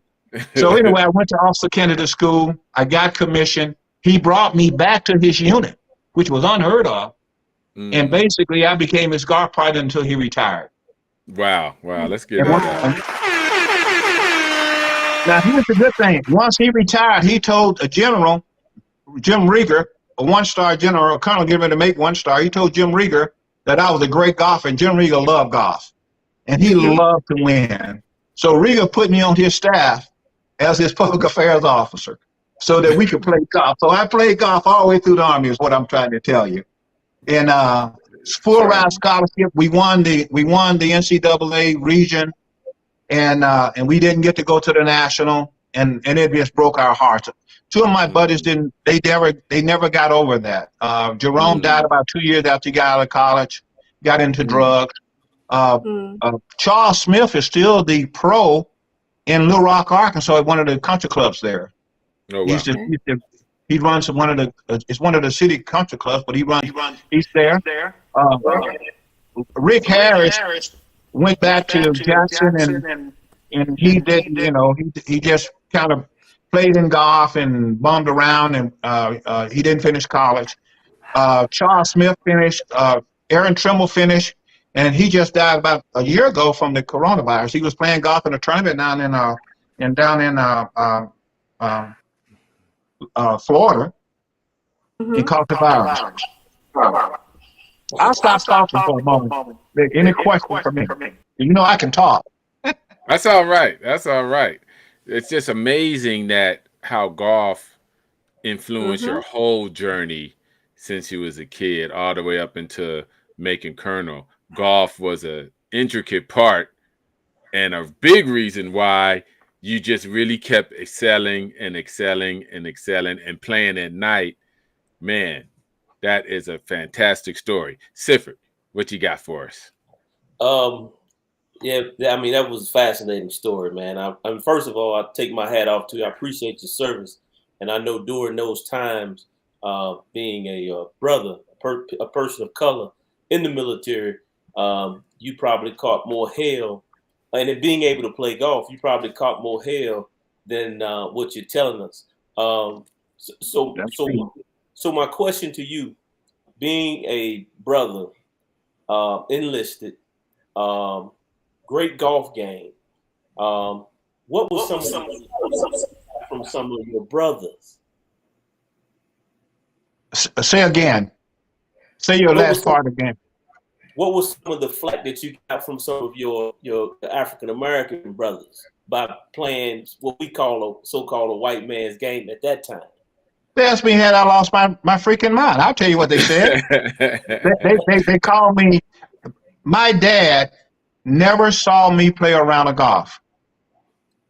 [SPEAKER 4] So anyway, I went to officer candidate school. I got commissioned. He brought me back to his unit, which was unheard of. And basically, I became his guard partner until he retired.
[SPEAKER 1] Wow. Let's get into that.
[SPEAKER 4] Now, here's the good thing. Once he retired, he told a general, Jim Rieger, a one-star general, a colonel getting ready to make 1-star. He told Jim Rieger that I was a great golfer, and Jim Rieger loved golf. And he loved to win. So Rieger put me on his staff as his public affairs officer so that we could play golf. So I played golf all the way through the Army is what I'm trying to tell you. And full ride scholarship. We won the NCAA region, and we didn't get to go to the national, and it just broke our hearts. 2 of my buddies they never got over that. Jerome died about 2 years after he got out of college, got into drugs. Charles Smith is still the pro in Little Rock, Arkansas, at one of the country clubs there.
[SPEAKER 1] Oh, wow.
[SPEAKER 4] He runs one of the city country clubs, but he's there. Rick Harris went back to Jackson and he didn't, you know, he just kind of played in golf and bummed around, and he didn't finish college. Charles Smith finished, Aaron Trimble finished, and he just died about a year ago from the coronavirus. He was playing golf in a tournament down in Florida. He caught the virus. I'll stop talking for a moment. Any question for me? You know I can talk.
[SPEAKER 1] That's all right. It's just amazing that how golf influenced your whole journey since you was a kid all the way up into making colonel. Golf was an intricate part and a big reason why you just really kept excelling and playing at night. Man, that is a fantastic story. Sifford, what you got for us?
[SPEAKER 2] Yeah, I mean, that was a fascinating story, man. I first of all, I take my hat off to you. I appreciate your service. And I know during those times, being a brother, a person of color in the military, you probably caught more hell. And in being able to play golf, you probably caught more hell than what you're telling us. So my question to you, being a brother, enlisted, great golf game, what was from some of your brothers?
[SPEAKER 4] Say again. Say your last part again.
[SPEAKER 2] What was some of the flack that you got from some of your African American brothers by playing what we call a so-called a white man's game at that time?
[SPEAKER 4] They asked me had I lost my freaking mind. I'll tell you what they said. they called me. My dad never saw me play a round of golf.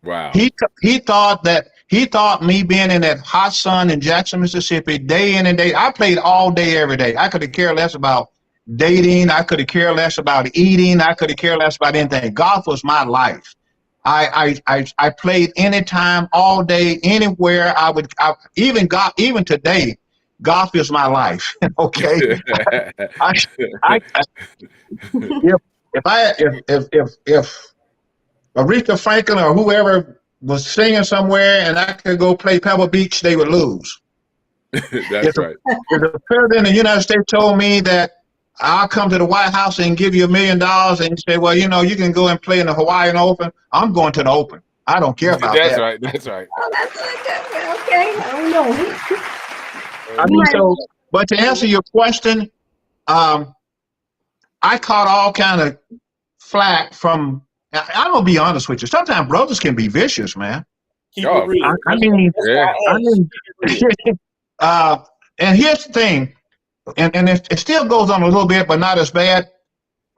[SPEAKER 1] Wow.
[SPEAKER 4] He thought me being in that hot sun in Jackson, Mississippi, day in and day. I played all day, every day. I could have cared less about dating. I could have cared less about eating. I could have cared less about anything. Golf was my life. I played anytime, all day, anywhere. Even today, golf is my life. Okay. If Aretha Franklin or whoever was singing somewhere and I could go play Pebble Beach, they would lose.
[SPEAKER 1] That's right.
[SPEAKER 4] If the president of the United States told me that I'll come to the White House and give you $1 million and say, well, you can go and play in the Hawaiian Open, I'm going to the Open. I don't care about
[SPEAKER 1] That's
[SPEAKER 4] that.
[SPEAKER 1] right. That's right.
[SPEAKER 3] Oh, that's okay. I don't know.
[SPEAKER 4] But to answer your question, I caught all kind of flack from. I'm gonna be honest with you. Sometimes brothers can be vicious, man.
[SPEAKER 2] Keep it real.
[SPEAKER 4] And here's the thing, and it still goes on a little bit, but not as bad.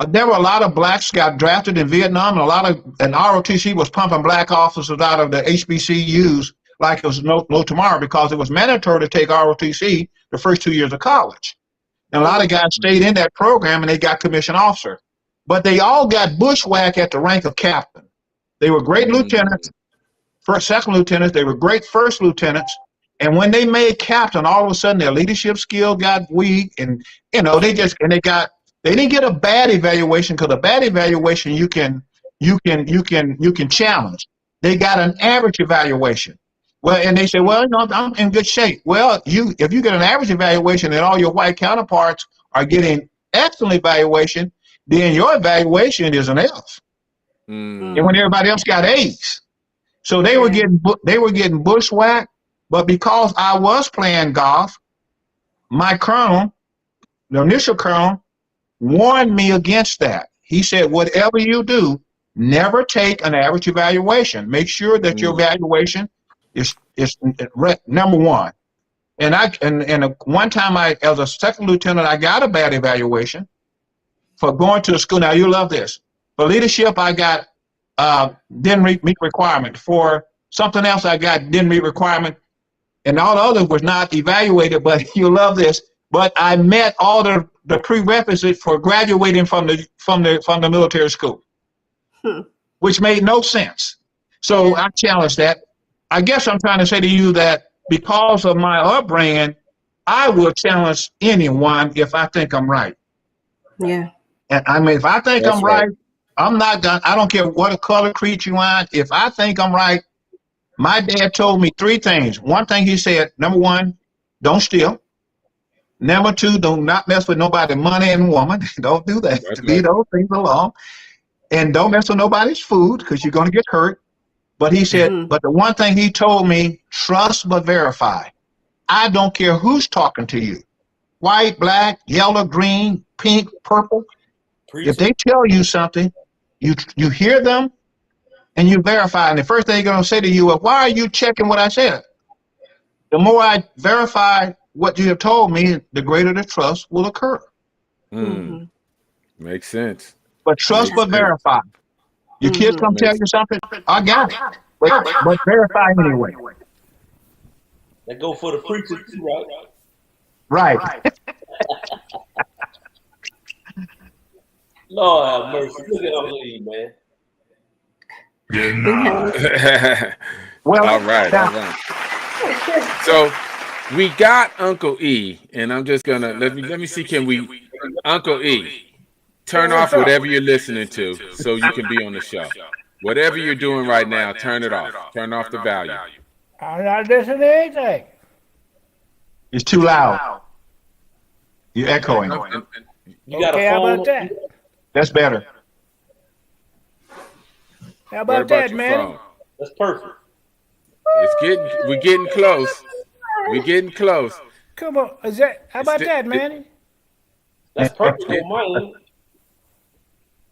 [SPEAKER 4] There were a lot of blacks got drafted in Vietnam, and ROTC was pumping black officers out of the HBCUs like it was no tomorrow, because it was mandatory to take ROTC the first 2 years of college. And a lot of guys stayed in that program and they got commissioned officer. But they all got bushwhacked at the rank of captain. They were great lieutenants, second lieutenants, they were great first lieutenants. And when they made captain, all of a sudden their leadership skill got weak, and they didn't get a bad evaluation, because a bad evaluation you can challenge. They got an average evaluation. Well, and they say, well, I'm in good shape. Well, if you get an average evaluation and all your white counterparts are getting excellent evaluation, then your evaluation is an F. And when everybody else got A's. So they were getting bushwhacked, but because I was playing golf, my colonel, the initial colonel, warned me against that. He said, whatever you do, never take an average evaluation. Make sure that your evaluation is number one. And one time as a second lieutenant, I got a bad evaluation for going to the school. Now you love this. For leadership, I got didn't meet requirement. For something else, I got didn't meet requirement, and all the others was not evaluated. But you love this. But I met all the prerequisites for graduating from the military school, which made no sense. So I challenged that. I guess I'm trying to say to you that because of my upbringing, I will challenge anyone if I think I'm right.
[SPEAKER 3] Yeah.
[SPEAKER 4] And I mean, if I think I'm right, I don't care what color creed you are. If I think I'm right, my dad told me 3 things. One thing he said, number 1, don't steal. Number 2, do not mess with nobody's money and woman. Don't do that. Leave those things alone. And don't mess with nobody's food, because you're going to get hurt. But he said, but the one thing he told me, trust but verify. I don't care who's talking to you. White, black, yellow, green, pink, purple. If they tell you something, you hear them and you verify. And the first thing they're going to say to you is, why are you checking what I said? The more I verify what you have told me, the greater the trust will occur.
[SPEAKER 1] Makes sense.
[SPEAKER 4] But trust but verify. Your kids come tell you something, I got it. But verify anyway.
[SPEAKER 2] That go for the preacher too, right?
[SPEAKER 4] Right.
[SPEAKER 2] Lord have mercy. Look at Uncle E, man.
[SPEAKER 1] Well, all right. So we got Uncle E, and I'm just gonna let me see. Can we, Uncle E, turn off whatever you're listening to so you can be on the show. Whatever you're doing right now, turn it off. Turn off the volume.
[SPEAKER 5] I'm not listening to anything.
[SPEAKER 4] It's too loud. You're echoing.
[SPEAKER 2] You got
[SPEAKER 5] okay,
[SPEAKER 2] a
[SPEAKER 5] how
[SPEAKER 2] phone?
[SPEAKER 5] about that?
[SPEAKER 4] That's better.
[SPEAKER 5] How about that, man?
[SPEAKER 1] Phone?
[SPEAKER 2] That's perfect.
[SPEAKER 1] We're getting close. We're getting close.
[SPEAKER 5] Come on, how about that, Manny?
[SPEAKER 2] That's perfect on mine.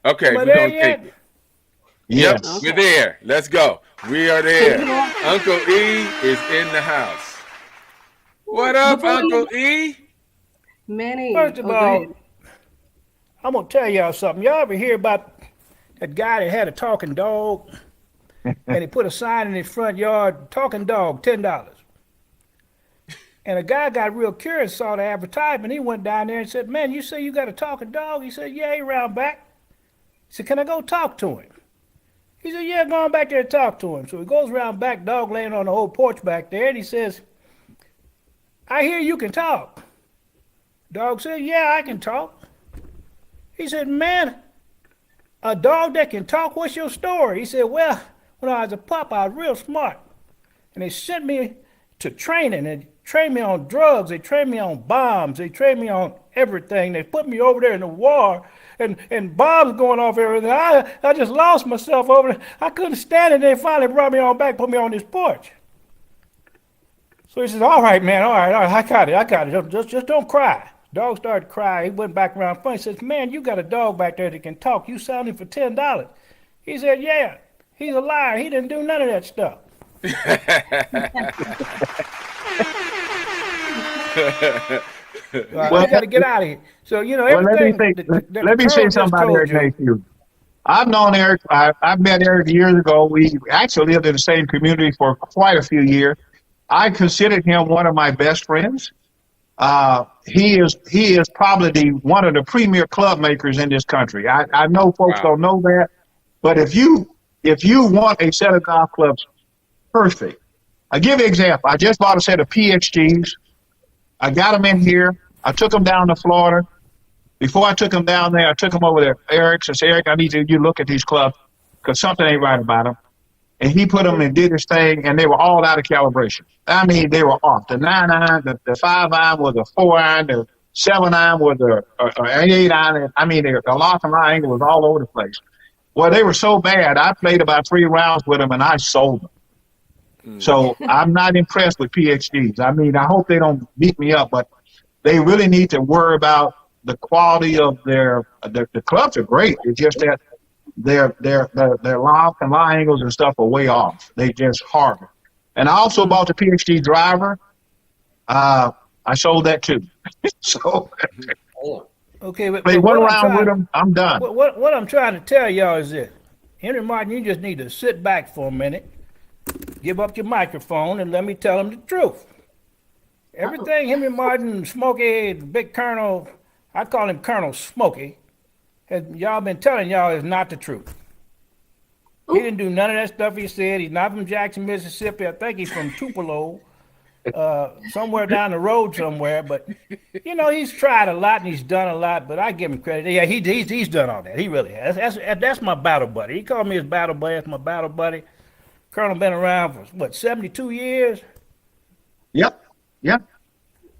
[SPEAKER 1] Okay, we're gonna take it. Yep, we're there. Let's go. We are there. Uncle E is in the house. What up, Uncle E?
[SPEAKER 3] Manny.
[SPEAKER 5] First of all, I'm gonna tell y'all something. Y'all ever hear about that guy that had a talking dog, and he put a sign in his front yard, talking dog, $10. And a guy got real curious, saw the advertisement. He went down there and said, man, you say you got a talking dog? He said, yeah, he around back. He said, can I go talk to him? He said, yeah, go on back there and talk to him. So he goes around back, dog laying on the old porch back there, and he says, I hear you can talk. Dog said, yeah, I can talk. He said, man, a dog that can talk, what's your story? He said, well, when I was a pup, I was real smart. And they sent me to training and trained me on drugs. They trained me on bombs. They trained me on everything. They put me over there in the war and bombs going off everything. I just lost myself over there. I couldn't stand it. They finally brought me on back, put me on this porch. So he says, all right, man, all right, I got it. Just don't cry. Dog started crying. He went back around front. He says, man, you got a dog back there that can talk. You sold him for $10. He said, yeah, he's a liar. He didn't do none of that stuff. Well, I got to get out of here. So, you know, everything.
[SPEAKER 4] Let me say something about Eric Napue. I've known Eric. I met Eric years ago. We actually lived in the same community for quite a few years. I considered him one of my best friends. He is probably one of the premier club makers in this country. I know folks don't know that, but if you want a set of golf clubs, perfect. I'll give you an example. I just bought a set of PXGs. I got them in here. I took them down to Florida. Before I took them down there, I took them over to Eric's. I said, Eric, I need you look at these clubs because something ain't right about them. And he put them and did his thing, and they were all out of calibration. I mean, they were off. The 9-iron, the 5-iron was a 4-iron, the 7-iron was an 8-iron. I mean, the lock and line angle was all over the place. Well, they were so bad, I played about 3 rounds with them, and I sold them. So I'm not impressed with PXGs. I mean, I hope they don't beat me up, but they really need to worry about the quality of the clubs are great. It's just that their lock and line angles and stuff are way off. They just horrible. And I also bought the PXG driver. I sold that too. So
[SPEAKER 5] okay, but
[SPEAKER 4] play one round with them, I'm done.
[SPEAKER 5] What I'm trying to tell y'all is this. Henry Martin, you just need to sit back for a minute, give up your microphone, and let me tell him the truth. Everything Henry Martin, Smokey, the big Colonel, I call him Colonel Smokey, y'all been telling y'all is not the truth. He didn't do none of that stuff he said. He's not from Jackson, Mississippi. I think he's from Tupelo, somewhere down the road somewhere. But, you know, he's tried a lot and he's done a lot, but I give him credit. Yeah, he's done all that. He really has. That's my battle buddy. He called me his battle buddy. That's my battle buddy. Colonel been around for, what, 72 years?
[SPEAKER 4] Yep.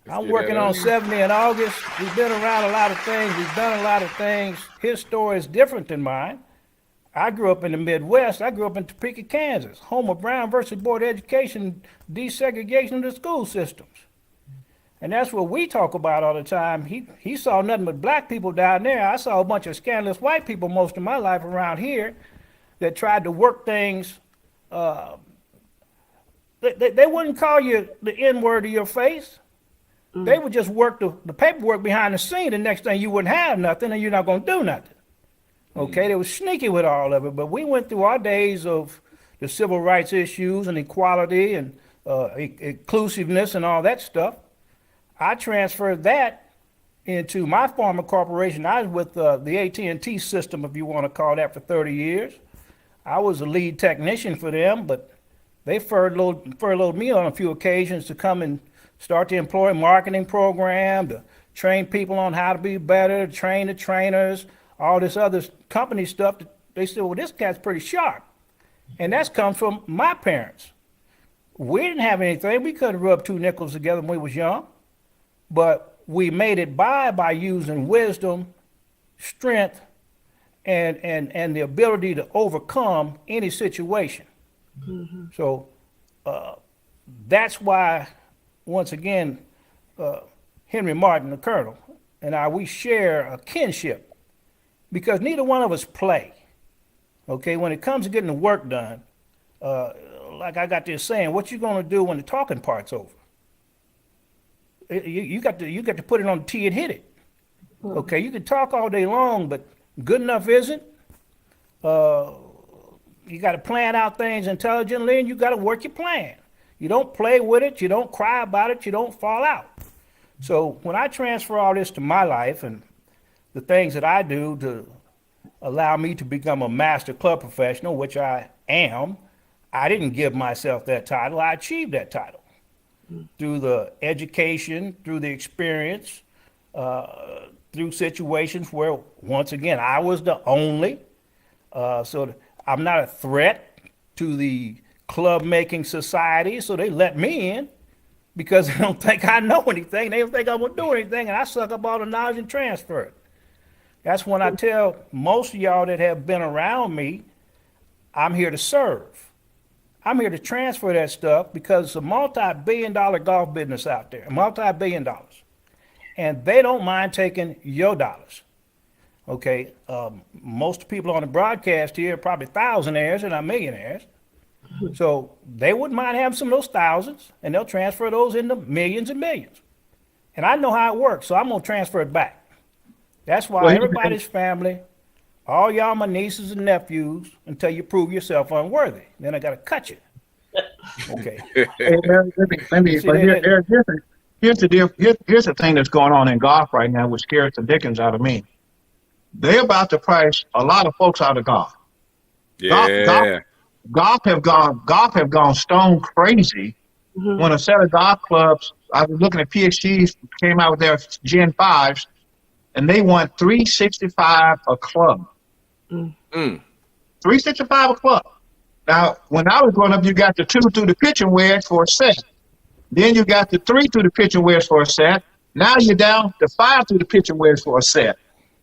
[SPEAKER 5] I'm working on 70 in August. He's been around a lot of things. He's done a lot of things. His story is different than mine. I grew up in the Midwest. I grew up in Topeka, Kansas, home of Brown versus Board of Education, desegregation of the school systems. And that's what we talk about all the time. He saw nothing but black people down there. I saw a bunch of scandalous white people most of my life around here that tried to work things. They wouldn't call you the N-word to your face. They would just work the paperwork behind the scene. The next thing you wouldn't have nothing and you're not going to do nothing. Okay, they were sneaky with all of it. But we went through our days of the civil rights issues and equality and inclusiveness and all that stuff. I transferred that into my former corporation. I was with the AT&T system, if you want to call that, for 30 years. I was a lead technician for them, but they furloughed me on a few occasions to come and start the employee marketing program, to train people on how to be better, train the trainers, all this other company stuff. They said, well, this cat's pretty sharp. And that's come from my parents. We didn't have anything. We couldn't rub 2 nickels together when we was young. But we made it by using wisdom, strength, and the ability to overcome any situation. Mm-hmm. So that's why, once again, Henry Martin, the Colonel, and we share a kinship because neither one of us play. Okay, when it comes to getting the work done, like I got this saying, what you gonna do when the talking part's over? You got to put it on the tee and hit it. Okay, you can talk all day long, but good enough isn't. You got to plan out things intelligently, and you got to work your plan. You don't play with it. You don't cry about it. You don't fall out. So when I transfer all this to my life and the things that I do to allow me to become a master club professional, which I am, I didn't give myself that title. I achieved that title through the education, through the experience, through situations where, once again, I was the only. So I'm not a threat to the club making society, so they let me in because they don't think I know anything. They don't think I'm gonna do anything, and I suck up all the knowledge and transfer it. That's when I tell most of y'all that have been around me, I'm here to serve. I'm here to transfer that stuff because it's a multi-billion-dollar golf business out there, multi-billion dollars. And they don't mind taking your dollars. Okay, most people on the broadcast here are probably thousandaires and not millionaires. So they wouldn't mind having some of those thousands, and they'll transfer those into millions and millions. And I know how it works, so I'm going to transfer it back. That's why everybody's family, all y'all my nieces and nephews, until you prove yourself unworthy. Then I got to cut you. Okay.
[SPEAKER 4] Hey, here's the thing that's going on in golf right now, which scares the dickens out of me. They're about to price a lot of folks out of golf.
[SPEAKER 1] Yeah.
[SPEAKER 4] Golf have gone stone crazy when a set of golf clubs. I was looking at PXG's came out with their Gen 5s, and they want $365 a club. 365 a club. Now, when I was growing up, you got the 2 through the pitching wedge for a set. Then you got the 3 through the pitching wedge for a set. Now you're down to 5 through the pitching wedge for a set.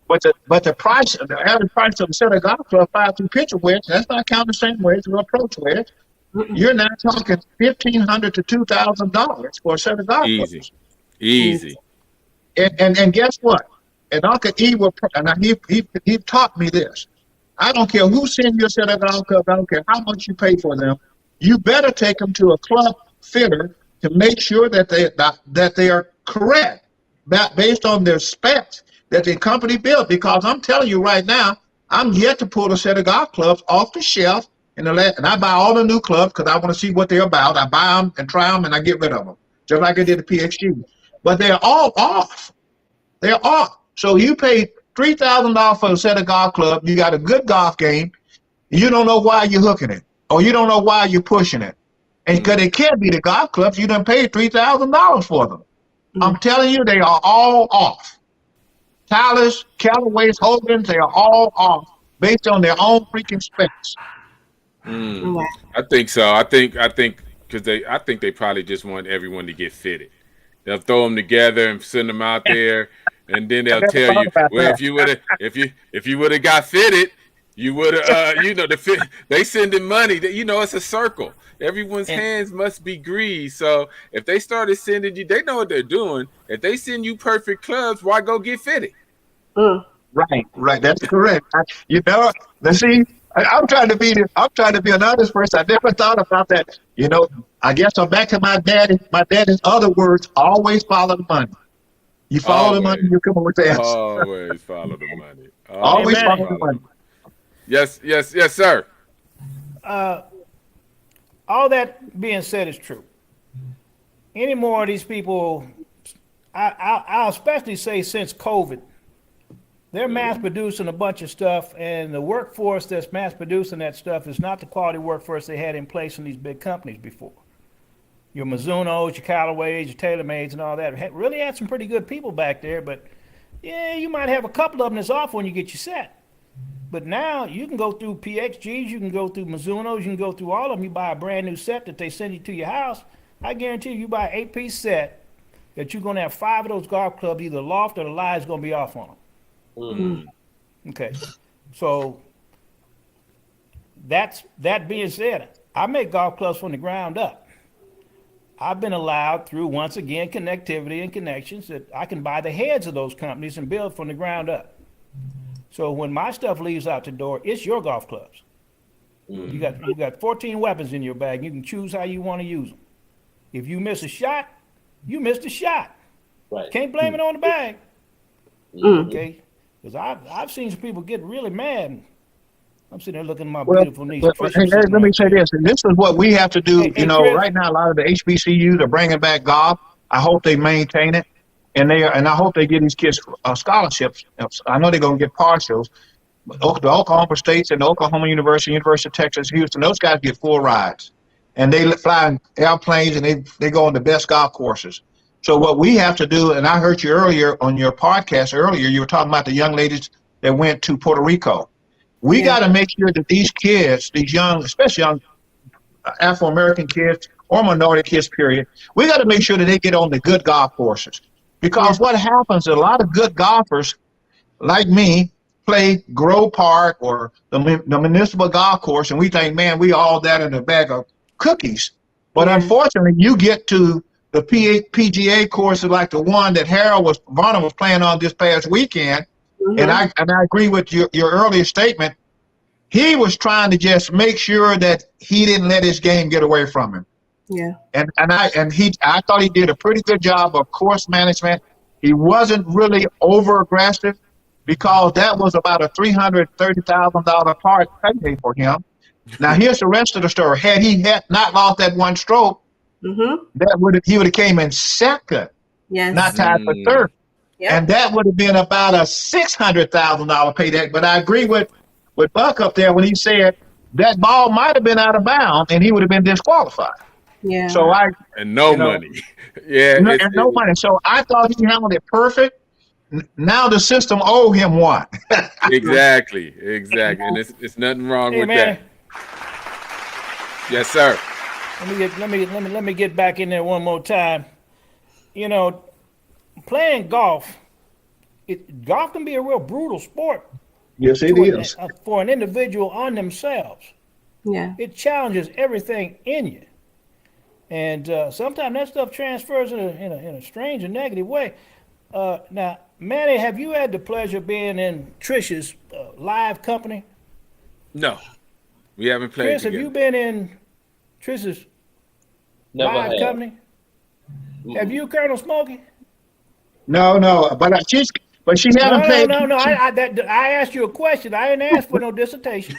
[SPEAKER 4] But the price, the average price of a set of golf club 5 through pitching wedge, that's not counting the same wedge or approach wedge. You're now talking $1,500 to $2,000 for a set of golf clubs.
[SPEAKER 1] Easy.
[SPEAKER 4] And guess what? And Uncle E he taught me this. I don't care who sends you a set of golf clubs. I don't care how much you pay for them. You better take them to a club fitter to make sure that they are correct, based on their specs that the company built. Because I'm telling you right now, I'm yet to pull a set of golf clubs off the shelf and I buy all the new clubs because I want to see what they're about. I buy them and try them and I get rid of them, just like I did the PXG. But they're all off. They're off. So you pay $3,000 for a set of golf clubs. You got a good golf game. You don't know why you're hooking it, or you don't know why you're pushing it. And because it can't be the golf clubs, you done paid $3,000 for them. I'm telling you, they are all off. Tyler's, Callaway's, Hogan's, they are all off based on their own freaking specs.
[SPEAKER 1] I think so. I think because they probably just want everyone to get fitted. They'll throw them together and send them out there, and then they'll tell you, well, if you would have got fitted, you would have, they sending money. It's a circle. Everyone's hands must be greased. So if they started sending you, they know what they're doing. If they send you perfect clubs, why go get fitted?
[SPEAKER 4] Right. That's correct. Let's see. I'm trying to be an honest person. I never thought about that. I guess I'm back to my daddy. My daddy's other words: always follow the money. You follow the money, you come up with the answer.
[SPEAKER 1] Always follow the money.
[SPEAKER 4] Always follow the money.
[SPEAKER 1] Yes, sir.
[SPEAKER 5] All that being said is true. Any more of these people, I'll especially say since COVID, they're mass producing a bunch of stuff, and the workforce that's mass producing that stuff is not the quality workforce they had in place in these big companies before. Your Mizunos, your Callaways, your TaylorMades, and all that really had some pretty good people back there, but yeah, you might have a couple of them that's off when you get your set. But now you can go through PXGs, you can go through Mizunos, you can go through all of them. You buy a brand new set that they send you to your house. I guarantee you buy an 8-piece set that you're going to have 5 of those golf clubs, either loft or the lie is going to be off on them. Okay. So that being said, I make golf clubs from the ground up. I've been allowed through, once again, connectivity and connections that I can buy the heads of those companies and build from the ground up. So when my stuff leaves out the door, it's your golf clubs. You got 14 weapons in your bag. You can choose how you want to use them. If you miss a shot, you missed a shot.
[SPEAKER 2] Right.
[SPEAKER 5] Can't blame it on the bag. Okay? Because I've seen some people get really mad. I'm sitting there looking at my
[SPEAKER 4] Well,
[SPEAKER 5] beautiful niece.
[SPEAKER 4] well,
[SPEAKER 5] Tricia,
[SPEAKER 4] hey,
[SPEAKER 5] sitting
[SPEAKER 4] let me
[SPEAKER 5] right
[SPEAKER 4] say
[SPEAKER 5] there.
[SPEAKER 4] this. And this is what we have to do.
[SPEAKER 5] Hey,
[SPEAKER 4] You know,
[SPEAKER 5] Chris.
[SPEAKER 4] right now, a lot of the HBCUs are bringing back golf. I hope they maintain it. And I hope they give these kids scholarships. I know they're going to get partials. But the Oklahoma States and the Oklahoma University, University of Texas, Houston, those guys get full rides. And they fly in airplanes and they go on the best golf courses. So what we have to do, and I heard you earlier on your podcast earlier, you were talking about the young ladies that went to Puerto Rico. We got to make sure that these kids, these young, especially young Afro-American kids or minority kids, period, we got to make sure that they get on the good golf courses. Because what happens, a lot of good golfers like me play Grove Park or the municipal golf course, and we think, man, we all that in a bag of cookies. But unfortunately, you get to the PGA courses like the one that Varner was playing on this past weekend, and I agree with your earlier statement. He was trying to just make sure that he didn't let his game get away from him.
[SPEAKER 3] Yeah.
[SPEAKER 4] I thought he did a pretty good job of course management. He wasn't really over aggressive because that was about a $330,000 part payday for him. Now here's the rest of the story. Had he not lost that one stroke, he would have came in second, not tied for third. Yeah. And that would have been about a $600,000 payday. But I agree with Buck up there when he said that ball might have been out of bounds and he would have been disqualified.
[SPEAKER 3] Yeah.
[SPEAKER 4] So
[SPEAKER 1] no money. Yeah.
[SPEAKER 4] No money. So I thought he handled it perfect. Now the system owe him one.
[SPEAKER 1] Exactly. And it's nothing wrong with that. Yes, sir.
[SPEAKER 5] Let me get back in there one more time. You know, playing golf can be a real brutal sport.
[SPEAKER 4] Yes, it is.
[SPEAKER 5] For an individual on themselves.
[SPEAKER 3] Yeah.
[SPEAKER 5] It challenges everything in you. And sometimes that stuff transfers in a strange and negative way. Now, Manny, have you had the pleasure of being in Tricia's live company?
[SPEAKER 1] No, we haven't played
[SPEAKER 5] Chris,
[SPEAKER 1] together.
[SPEAKER 5] have you been in Tricia's live company? Have you, Colonel Smokey?
[SPEAKER 4] No, but she hasn't played.
[SPEAKER 5] No. I asked you a question. I didn't ask for no dissertation.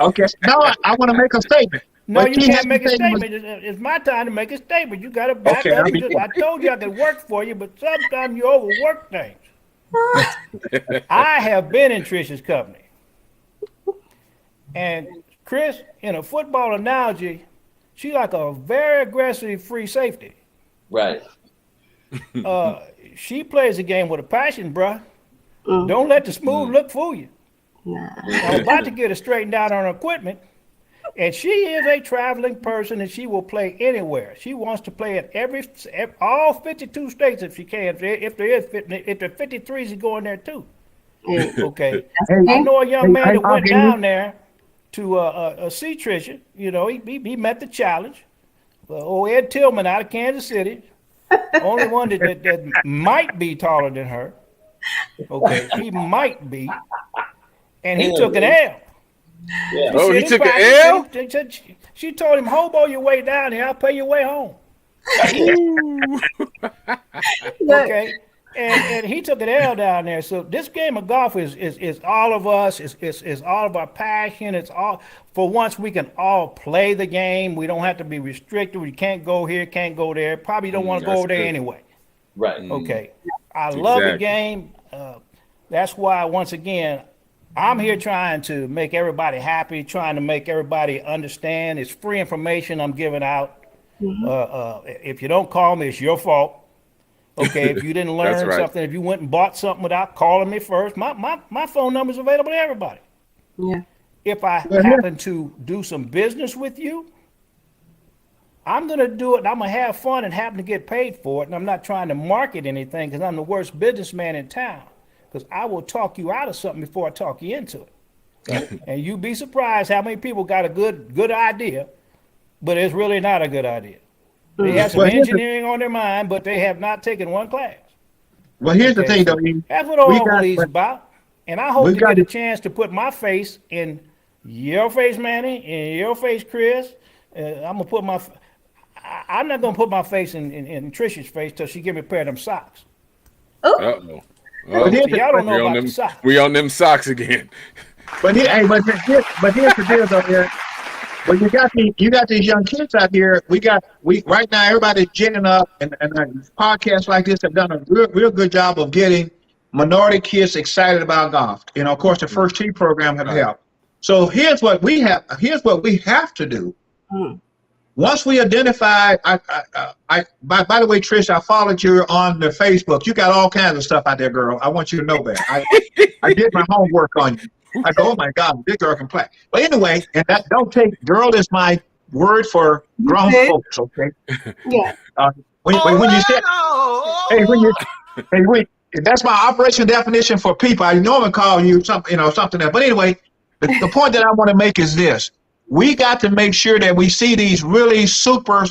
[SPEAKER 4] Okay. No, I want to make a statement.
[SPEAKER 5] No, you can't make a statement. It's my time to make a statement. You got to back up. I told you I could work for you, but sometimes you overwork things. I have been in Tricia's company. And Chris, in a football analogy, she's like a very aggressive free safety.
[SPEAKER 2] Right.
[SPEAKER 5] She plays the game with a passion, bruh. Don't let the smooth look fool you. I'm about to get her straightened out on her equipment. And she is a traveling person, and she will play anywhere. She wants to play in all 52 states if she can. If there are 53, she's going there too. Okay. I know a young man that went down there to see Tricia. You know, he met the challenge. Ed Tillman out of Kansas City, only one that might be taller than her. Okay, he might be, and he took an L.
[SPEAKER 2] Yeah.
[SPEAKER 1] Oh, he took an L?
[SPEAKER 5] She told him, hobo your way down here, I'll pay your way home. Okay. And he took an L down there. So this game of golf is all of us. It's all of our passion. It's all, for once we can all play the game. We don't have to be restricted. We can't go here, can't go there. Probably don't want to go over there anyway.
[SPEAKER 2] Right.
[SPEAKER 5] Okay. I love the game. That's why, once again, I'm here trying to make everybody happy, trying to make everybody understand. It's free information I'm giving out. If you don't call me, it's your fault. Okay, if you didn't learn something, if you went and bought something without calling me first, my phone number is available to everybody.
[SPEAKER 3] Yeah.
[SPEAKER 5] If I happen to do some business with you, I'm going to do it, and I'm going to have fun and happen to get paid for it, and I'm not trying to market anything because I'm the worst businessman in town. Because I will talk you out of something before I talk you into it. And you'd be surprised how many people got a good idea, but it's really not a good idea. They have some engineering on their mind, but they have not taken one class.
[SPEAKER 4] Well, here's the thing, though.
[SPEAKER 5] That's what all of these about. And I hope to get a chance to put my face in your face, Manny, in your face, Chris. I'm not going to put my face in Tricia's face till she give me a pair of them socks.
[SPEAKER 1] Uh-oh.
[SPEAKER 5] Y'all don't know about the socks.
[SPEAKER 1] We on them socks again.
[SPEAKER 4] But here's the deal though, Eric. Well, you got these young kids out here. We right now everybody's ginning up, and podcasts like this have done a real good job of getting minority kids excited about golf. You know, of course, the First Tee program have helped. So here's what we have to do. Once we identify, by the way, Tricia, I followed you on the Facebook. You got all kinds of stuff out there, girl. I want you to know that. I did my homework on you. I go, oh my God, this girl can play. But anyway, and that don't take girl is my word for grown folks, okay?
[SPEAKER 3] Yeah.
[SPEAKER 4] When you say, that's my operation definition for people. I normally call you something else. But anyway, the point that I want to make is this: we got to make sure that we see these really super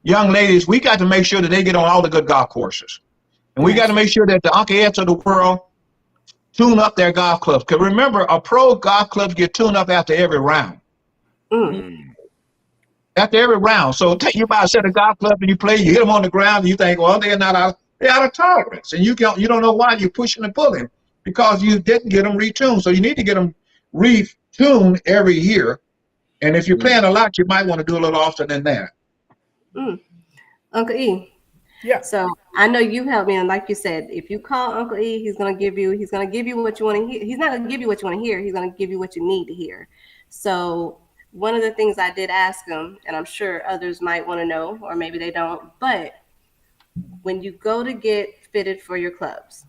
[SPEAKER 4] young ladies. We got to make sure that they get on all the good golf courses, and we got to make sure that the Uncle Eds of the world tune up their golf clubs. Because remember, a pro golf clubs get tuned up after every round. After every round. So take you by a set of golf clubs and you play, you hit them on the ground, and you think, well, they're out of tolerance. And you don't know why you're pushing and pulling, because you didn't get them retuned. So you need to get them retuned every year. And if you're playing a lot, you might want to do a little often than that.
[SPEAKER 3] Uncle E.
[SPEAKER 5] Yeah.
[SPEAKER 3] So I know you helped me, and like you said, if you call Uncle E, he's gonna give you what you want to hear. He's not gonna give you what you want to hear. He's gonna give you what you need to hear. So one of the things I did ask him, and I'm sure others might want to know, or maybe they don't, but when you go to get fitted for your clubs,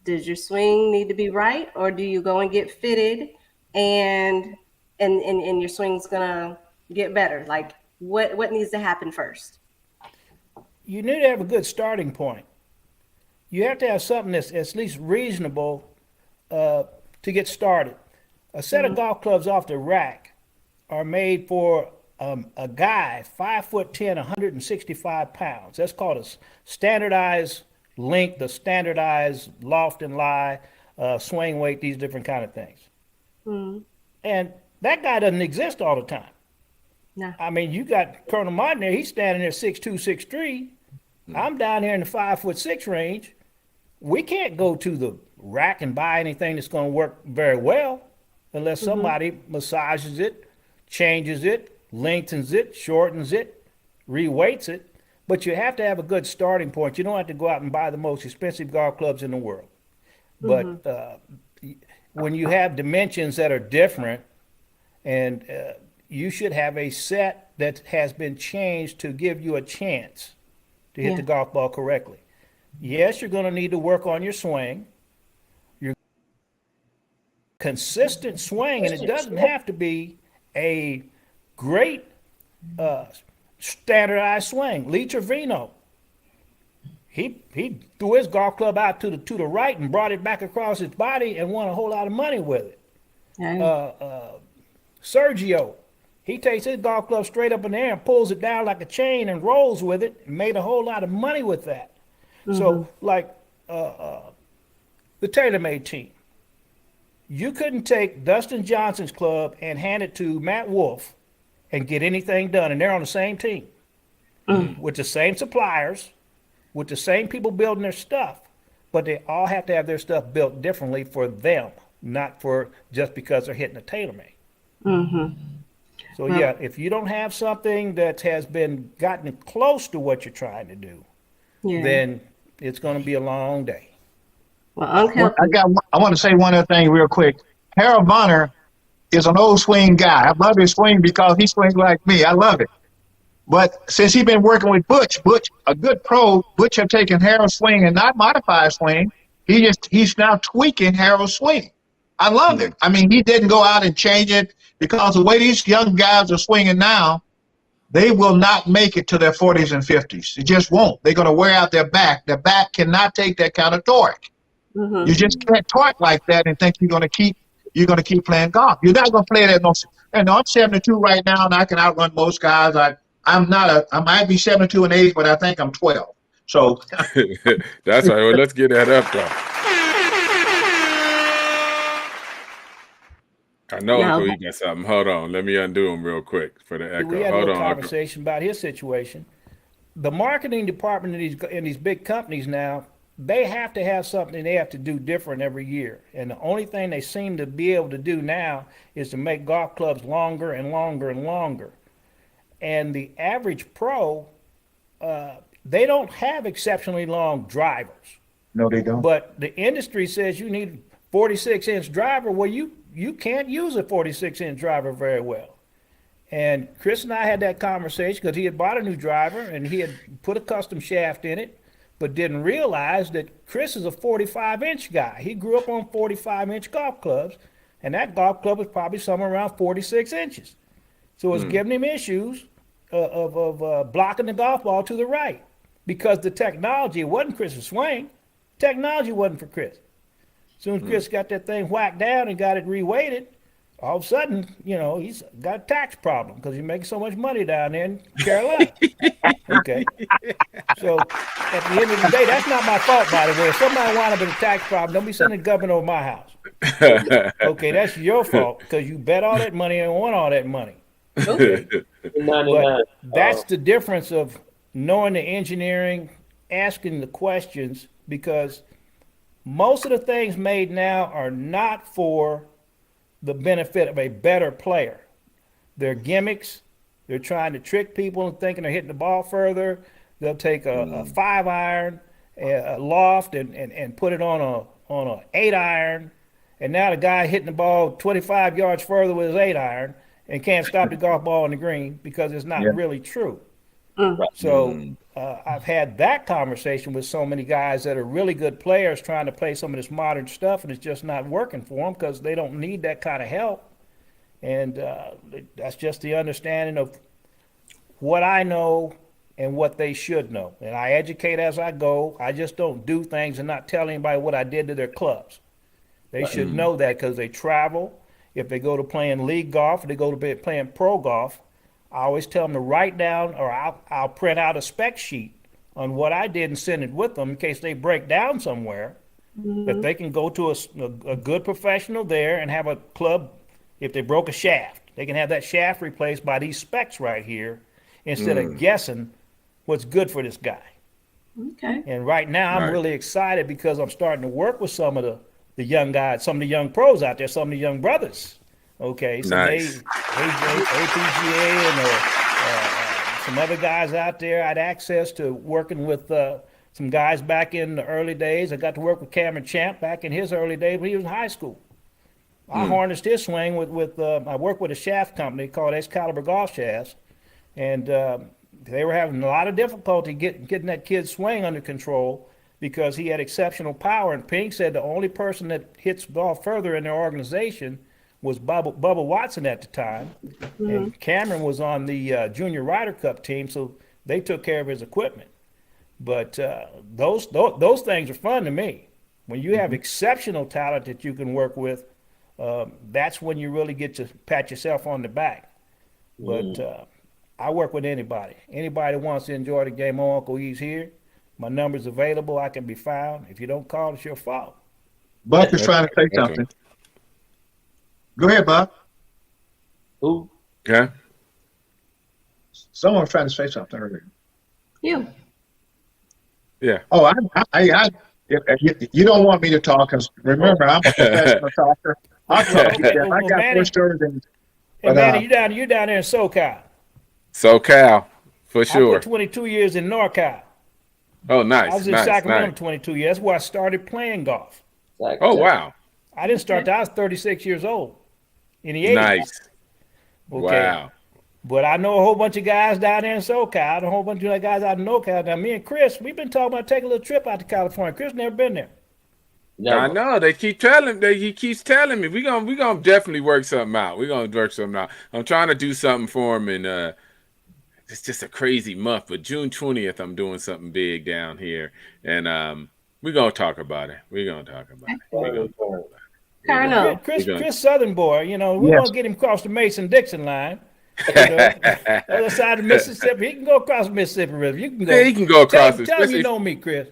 [SPEAKER 3] does your swing need to be right, or do you go and get fitted and your swing's gonna get better? Like what needs to happen first?
[SPEAKER 5] You need to have a good starting point. You have to have something that's at least reasonable to get started. A set of golf clubs off the rack are made for a guy 5'10", 165 pounds. That's called a standardized length, the standardized loft and lie, swing weight, these different kind of things. And that guy doesn't exist all the time.
[SPEAKER 3] No.
[SPEAKER 5] I mean, you got Colonel Martin there. He's standing there 6'2", 6'3". I'm down here in the 5'6" range. We can't go to the rack and buy anything that's going to work very well unless somebody massages it, changes it, lengthens it, shortens it, reweights it. But you have to have a good starting point. You don't have to go out and buy the most expensive golf clubs in the world. But when you have dimensions that are different, and you should have a set that has been changed to give you a chance to hit the golf ball correctly. Yes, you're going to need to work on your swing. Your consistent swing, and it doesn't have to be a great standardized swing. Lee Trevino, he threw his golf club out to the right and brought it back across his body and won a whole lot of money with it. Sergio, he takes his golf club straight up in the air and pulls it down like a chain and rolls with it and made a whole lot of money with that. So like the TaylorMade team, you couldn't take Dustin Johnson's club and hand it to Matt Wolf and get anything done. And they're on the same team with the same suppliers, with the same people building their stuff, but they all have to have their stuff built differently for them, not for just because they're hitting a TaylorMade. So yeah, if you don't have something that has been gotten close to what you're trying to do, then it's going to be a long day.
[SPEAKER 3] Well, Uncle,
[SPEAKER 4] I want to say one other thing real quick. Harold Bonner is an old swing guy. I love his swing because he swings like me. I love it. But since he's been working with Butch, a good pro, Butch have taken Harold's swing and not modified his swing. He's now tweaking Harold's swing. I love it. I mean, he didn't go out and change it, because the way these young guys are swinging now, they will not make it to their 40s and 50s. They just won't. They're going to wear out their back. Their back cannot take that kind of torque. You just can't torque like that and think you're going to keep playing golf. You're not going to play that. I'm 72 right now, and I can outrun most guys. I might be 72 in age, but I think I'm 12. So
[SPEAKER 1] that's right. Well, let's get that up though. I know Uncle E got something. Hold on. Let me undo him real quick for the echo.
[SPEAKER 5] We had
[SPEAKER 1] Hold
[SPEAKER 5] a
[SPEAKER 1] on,
[SPEAKER 5] conversation about his situation. The marketing department in these big companies now, they have to have something they have to do different every year. And the only thing they seem to be able to do now is to make golf clubs longer and longer and longer. And the average pro, they don't have exceptionally long drivers.
[SPEAKER 4] No, they don't.
[SPEAKER 5] But the industry says you need 46-inch driver. Well, you can't use a 46-inch driver very well. And Chris and I had that conversation because he had bought a new driver and he had put a custom shaft in it, but didn't realize that Chris is a 45-inch guy. He grew up on 45-inch golf clubs, and that golf club was probably somewhere around 46 inches. So it's giving him issues of blocking the golf ball to the right because the technology, it wasn't Chris's swing. Technology wasn't for Chris. As soon as Chris got that thing whacked down and got it reweighted, all of a sudden, he's got a tax problem because he's making so much money down there in Carolina. Okay. So at the end of the day, that's not my fault, by the way. If somebody wound up with a tax problem, don't be sending the government over my house. Okay, that's your fault because you bet all that money and won all that money. Okay. But that's the difference of knowing the engineering, asking the questions, because most of the things made now are not for the benefit of a better player. They're gimmicks. They're trying to trick people and thinking they're hitting the ball further. They'll take a 5-iron, a loft, and put it on a 8-iron. And now the guy hitting the ball 25 yards further with his 8-iron and can't stop the golf ball on the green because it's not really true. So I've had that conversation with so many guys that are really good players trying to play some of this modern stuff, and it's just not working for them because they don't need that kind of help. And that's just the understanding of what I know and what they should know. And I educate as I go. I just don't do things and not tell anybody what I did to their clubs. They should know that because they travel. If they go to playing league golf, or they go to playing pro golf, I always tell them to write down, or I'll print out a spec sheet on what I did and send it with them in case they break down somewhere, that they can go to a good professional there and have a club. If they broke a shaft, they can have that shaft replaced by these specs right here instead of guessing what's good for this guy.
[SPEAKER 3] Okay.
[SPEAKER 5] And right now I'm really excited because I'm starting to work with some of the young guys, some of the young pros out there, some of the young brothers. Okay, so APGA and some other guys out there. I had access to working with some guys back in the early days. I got to work with Cameron Champ back in his early days when he was in high school. I harnessed his swing with I worked with a shaft company called Excalibur Golf Shafts, and they were having a lot of difficulty getting that kid's swing under control because he had exceptional power. And Pink said the only person that hits the ball further in their organization was Bubba Watson at the time, and Cameron was on the Junior Ryder Cup team, so they took care of his equipment. But those things are fun to me. When you have exceptional talent that you can work with, that's when you really get to pat yourself on the back. But I work with anybody. Anybody that wants to enjoy the game, my Uncle E's here. My number's available. I can be found. If you don't call, it's your fault.
[SPEAKER 4] Buck is trying to say something. Go ahead, Bob.
[SPEAKER 2] Who?
[SPEAKER 1] Okay.
[SPEAKER 4] Someone was trying to say something earlier.
[SPEAKER 3] You.
[SPEAKER 4] Yeah. Oh, you don't want me to talk because remember, I'm a professional talker. I'll talk to you. I got more stories than.
[SPEAKER 5] Hey, Manny, you down there in SoCal.
[SPEAKER 1] SoCal, for sure.
[SPEAKER 5] I put 22 years in NorCal.
[SPEAKER 1] Oh, nice.
[SPEAKER 5] I was in Sacramento 22 years. That's where I started playing golf.
[SPEAKER 1] Oh, wow.
[SPEAKER 5] I didn't start till I was 36 years old in the 80s.
[SPEAKER 1] Nice.
[SPEAKER 5] Okay.
[SPEAKER 1] Wow.
[SPEAKER 5] But I know a whole bunch of guys down there in SoCal, and a whole bunch of guys out in NorCal. Now, me and Chris, we've been talking about taking a little trip out to California. Chris never been there.
[SPEAKER 2] Never.
[SPEAKER 1] I know. He keeps telling me. We gonna definitely work something out. We're gonna work something out. I'm trying to do something for him, and it's just a crazy month. But June 20th, I'm doing something big down here, and we're gonna talk about it.
[SPEAKER 3] Colonel.
[SPEAKER 5] Chris Southern boy, we won't get him across the Mason-Dixon line. Other side of Mississippi, he can go across the Mississippi River. You can go.
[SPEAKER 1] Yeah, he can go across.
[SPEAKER 5] Tell him you know me, Chris.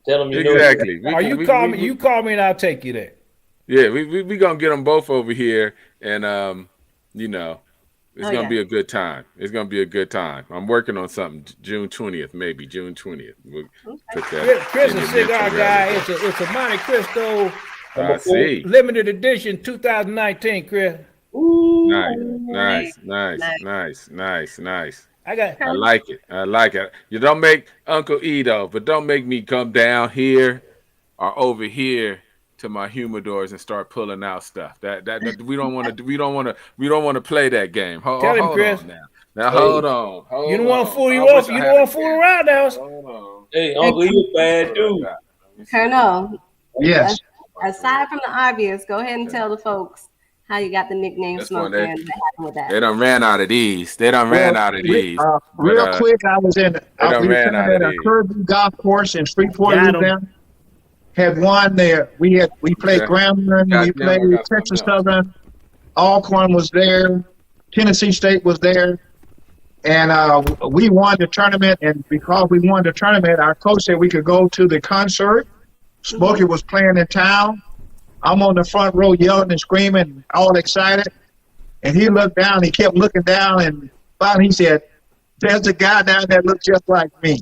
[SPEAKER 2] Tell him you
[SPEAKER 1] exactly.
[SPEAKER 2] know.
[SPEAKER 5] You call me, and I'll take you there.
[SPEAKER 1] Yeah, we gonna get them both over here, and It's gonna be a good time. It's gonna be a good time. I'm working on something. June 20th, maybe June 20th. We'll put that.
[SPEAKER 5] Chris, a cigar guy. It's a Monte Cristo.
[SPEAKER 1] I see.
[SPEAKER 5] Limited edition 2019, Chris.
[SPEAKER 2] Ooh.
[SPEAKER 1] Nice. I like it. You don't make Uncle E though, but don't make me come down here or over here to my humidors and start pulling out stuff. That we don't want to play that game.
[SPEAKER 5] Tell him, Chris.
[SPEAKER 1] Now hold on.
[SPEAKER 5] You don't want to fool you off. You don't want to fool around now.
[SPEAKER 1] Hold on.
[SPEAKER 2] Hey, Uncle, you a bad dude.
[SPEAKER 3] Colonel.
[SPEAKER 4] Yes.
[SPEAKER 3] Aside from the obvious, go ahead and tell the folks how you got the nickname Smokey and what happened with that.
[SPEAKER 1] They done ran out of these. Real
[SPEAKER 4] quick, I was in a Kirby golf course in Shreveport, Louisiana. Had one there. We played Grambling, we played Texas Southern, Alcorn was there, Tennessee State was there, and we won the tournament. And because we won the tournament, our coach said we could go to the concert. Smokey was playing in town. I'm on the front row yelling and screaming, all excited. And he looked down. He kept looking down, and finally he said, "There's a guy down there that looks just like me."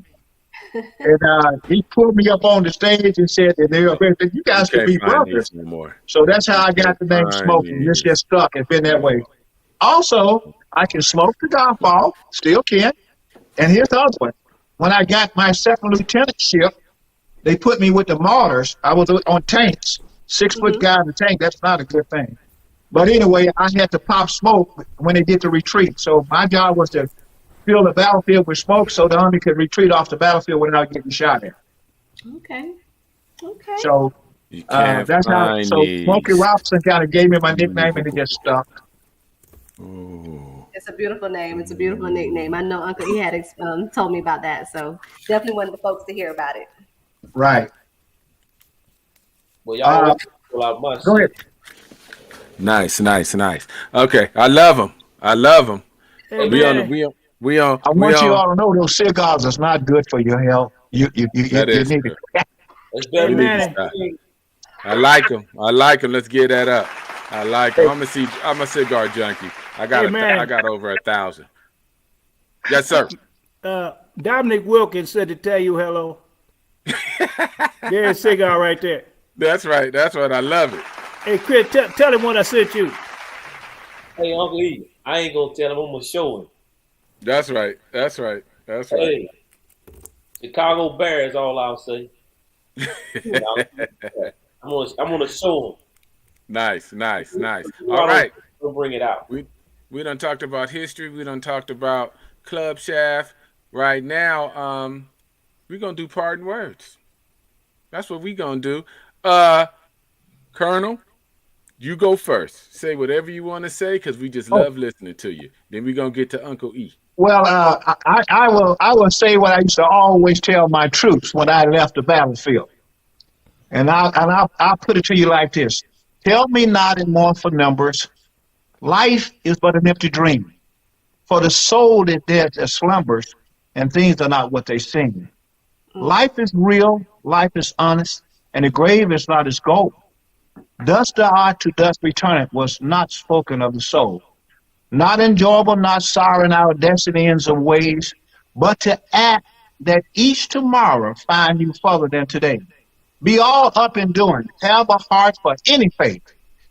[SPEAKER 4] And he pulled me up on the stage and said, "You guys can be brothers." So that's how I got the name Smokey. This just stuck. It's been that way. Also, I can smoke the golf ball, still can. And here's the other one. When I got my second lieutenantship, they put me with the Martyrs. I was on tanks, 6-foot guy in the tank. That's not a good thing. But anyway, I had to pop smoke when they did the retreat. So my job was to fill the battlefield with smoke so the Army could retreat off the battlefield without getting shot at.
[SPEAKER 3] Okay.
[SPEAKER 4] So that's how. So Smokey Robinson kind of gave me my nickname, and it just stuck.
[SPEAKER 1] Ooh.
[SPEAKER 3] It's a beautiful name. It's a beautiful nickname. I know Uncle E had told me about that, so definitely wanted the folks to hear about it.
[SPEAKER 4] Right.
[SPEAKER 2] Well, y'all pull out much.
[SPEAKER 4] Go ahead.
[SPEAKER 1] Nice. Okay, I love them.
[SPEAKER 5] Hey,
[SPEAKER 1] we on.
[SPEAKER 4] I want you all to know those cigars is not good for your health. You need it.
[SPEAKER 2] It's better
[SPEAKER 5] Manny.
[SPEAKER 1] I like them. Let's get that up. I like them. I'm a cigar junkie. I got over 1,000. Yes, sir.
[SPEAKER 5] Dominic Wilkins said to tell you hello. There's a cigar right there.
[SPEAKER 1] That's right. I love it.
[SPEAKER 5] Hey, Chris, tell him what I sent you.
[SPEAKER 2] Hey, Uncle E, I ain't gonna tell him. I'm gonna show him.
[SPEAKER 1] That's right.
[SPEAKER 2] Hey, Chicago Bear is all I'll say. I'm gonna show him.
[SPEAKER 1] Nice. All right.
[SPEAKER 2] We'll bring it out.
[SPEAKER 1] We done talked about history. We done talked about Club Shaft. Right now, we're gonna do parting words. That's what we gonna do. Colonel, you go first. Say whatever you want to say, because we just love listening to you. Then we're gonna get to Uncle E.
[SPEAKER 4] Well, I will say what I used to always tell my troops when I left the battlefield, and I'll put it to you like this: tell me not in mournful numbers. Life is but an empty dream. For the soul that dead that slumbers, and things are not what they seem. Life is real, life is honest, and the grave is not its goal. Dust thou art, to dust returneth was not spoken of the soul. Not enjoyable, not sorrow in our destiny ends of ways, but to act that each tomorrow find you further than today. Be all up and doing, have a heart for any faith,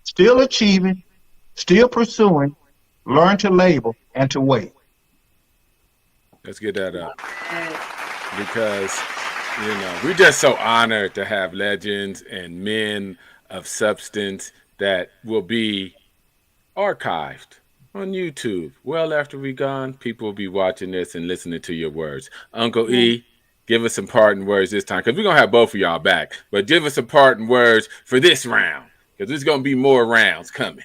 [SPEAKER 4] still achieving, still pursuing, learn to label and to wait.
[SPEAKER 1] Let's get that up. Because, we're just so honored to have legends and men of substance that will be archived on YouTube. Well, after we're gone, people will be watching this and listening to your words. Uncle E, give us some parting words this time, because we're going to have both of y'all back. But give us some parting words for this round, because there's going to be more rounds coming.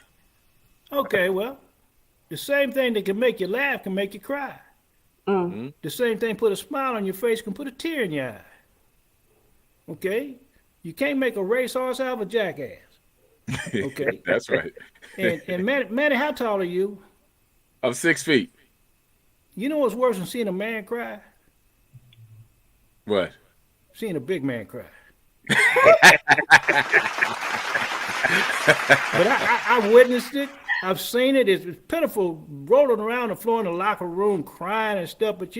[SPEAKER 5] Okay, well, the same thing that can make you laugh can make you cry. Mm-hmm. The same thing put a smile on your face can put a tear in your eye. Okay? You can't make a racehorse out of a jackass. Okay?
[SPEAKER 1] That's right.
[SPEAKER 5] And Manny, how tall are you?
[SPEAKER 1] I'm 6 feet.
[SPEAKER 5] You know what's worse than seeing a man cry?
[SPEAKER 1] What?
[SPEAKER 5] Seeing a big man cry. But I witnessed it. I've seen it. It's pitiful, rolling around the floor in the locker room, crying and stuff. But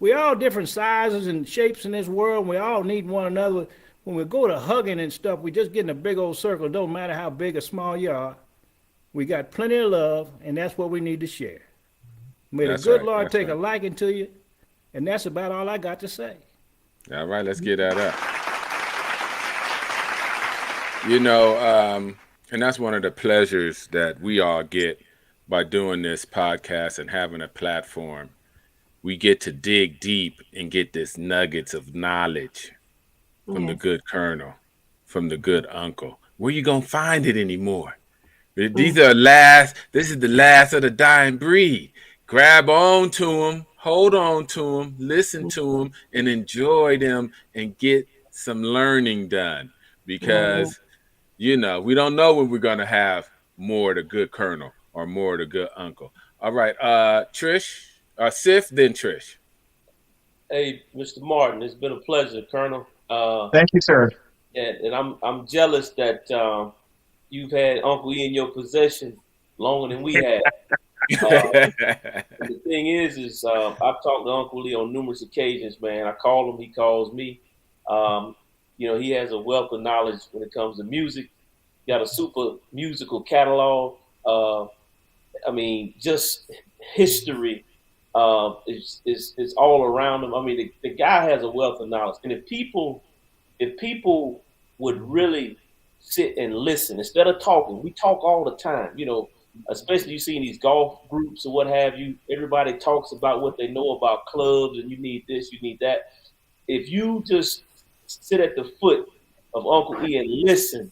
[SPEAKER 5] we all different sizes and shapes in this world. We all need one another. When we go to hugging and stuff, we just get in a big old circle. It don't matter how big or small you are. We got plenty of love, and that's what we need to share. May the good Lord take a liking to you, and that's about all I got to say.
[SPEAKER 1] All right, let's get that up. And that's one of the pleasures that we all get by doing this podcast and having a platform. We get to dig deep and get this nuggets of knowledge from the good colonel, from the good uncle. Where you gonna find it anymore? This is the last of the dying breed. Grab on to them, hold on to them, listen to them, and enjoy them and get some learning done. Because, we don't know when we're going to have more of the good colonel or more of the good uncle. All right, Trish, Sif, then Trish.
[SPEAKER 2] Hey, Mr. Martin, it's been a pleasure, Colonel.
[SPEAKER 4] Thank you, sir.
[SPEAKER 2] And I'm jealous that you've had Uncle E in your possession longer than we have. The thing is I've talked to Uncle E on numerous occasions, man. I call him, he calls me. He has a wealth of knowledge when it comes to music. He got a super musical catalog. Just history is all around him. I mean, the guy has a wealth of knowledge. And if people would really sit and listen instead of talking, we talk all the time, especially you see in these golf groups or what have you, everybody talks about what they know about clubs and you need this, you need that. If you just sit at the foot of Uncle E and listen,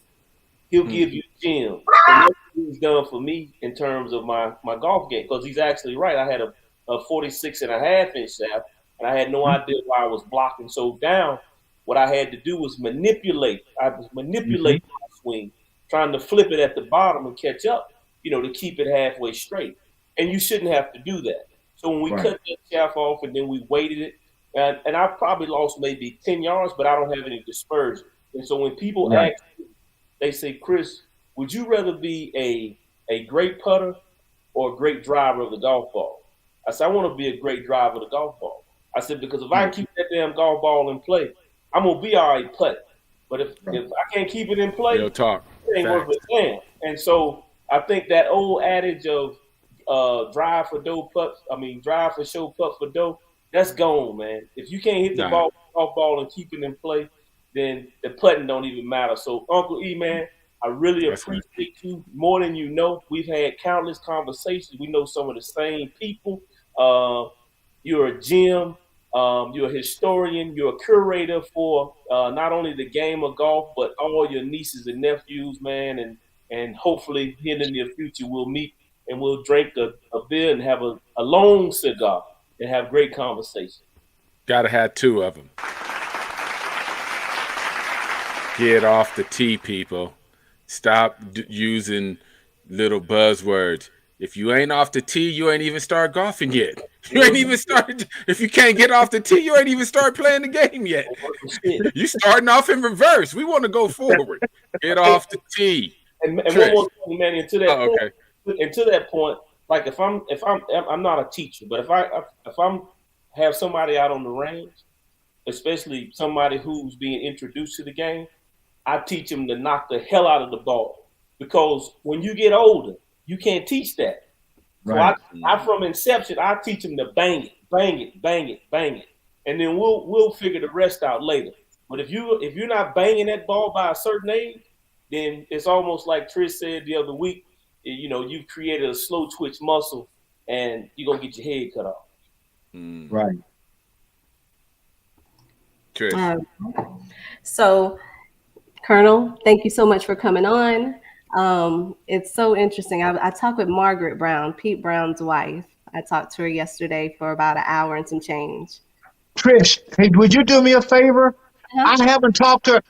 [SPEAKER 2] he'll give you gems. And that's what he's done for me in terms of my golf game, because he's actually right. I had a 46.5-inch shaft, and I had no idea why I was blocking so down. What I had to do was manipulate. I was manipulating my swing, trying to flip it at the bottom and catch up, to keep it halfway straight. And you shouldn't have to do that. So when we cut that shaft off and then we weighted it, and I probably lost maybe 10 yards, but I don't have any dispersion. And so when people ask me, they say, Chris, would you rather be a great putter or a great driver of the golf ball? I said, I want to be a great driver of the golf ball. I said, because if I keep that damn golf ball in play, I'm going to be all right putting. But if I can't keep it in play, it ain't worth a damn. And so I think that old adage of drive for show, putt for dough, that's gone, man. If you can't hit the golf ball and keep it in play, then the putting don't even matter. So Uncle E, man, I really appreciate you more than you know. We've had countless conversations. We know some of the same people. You're a gem. You're a historian. You're a curator for not only the game of golf, but all your nieces and nephews, man. And hopefully in the near future, we'll meet and we'll drink a beer and have a long cigar and have great conversation.
[SPEAKER 1] Gotta have two of them. Get off the tee, people. Stop using little buzzwords. If you ain't off the tee, you ain't even start golfing yet. You ain't even started. If you can't get off the tee, you ain't even start playing the game yet. You starting off in reverse. We want to go forward. Get off the tee.
[SPEAKER 2] And one more thing, Manny, and to that point, like if I'm not a teacher, but if I'm have somebody out on the range, especially somebody who's being introduced to the game, I teach them to knock the hell out of the ball, because when you get older, you can't teach that. Right. So I from inception, I teach them to bang it, and then we'll figure the rest out later. But if you're not banging that ball by a certain age, then it's almost like Trish said the other week. You've created a slow twitch muscle, and you're gonna get your head cut off.
[SPEAKER 4] Right.
[SPEAKER 1] Trish.
[SPEAKER 3] So, Colonel, thank you so much for coming on. It's so interesting. I talked with Margaret Brown, Pete Brown's wife. I talked to her yesterday for about an hour and some change.
[SPEAKER 4] Trish, hey, would you do me a favor? I haven't talked to her.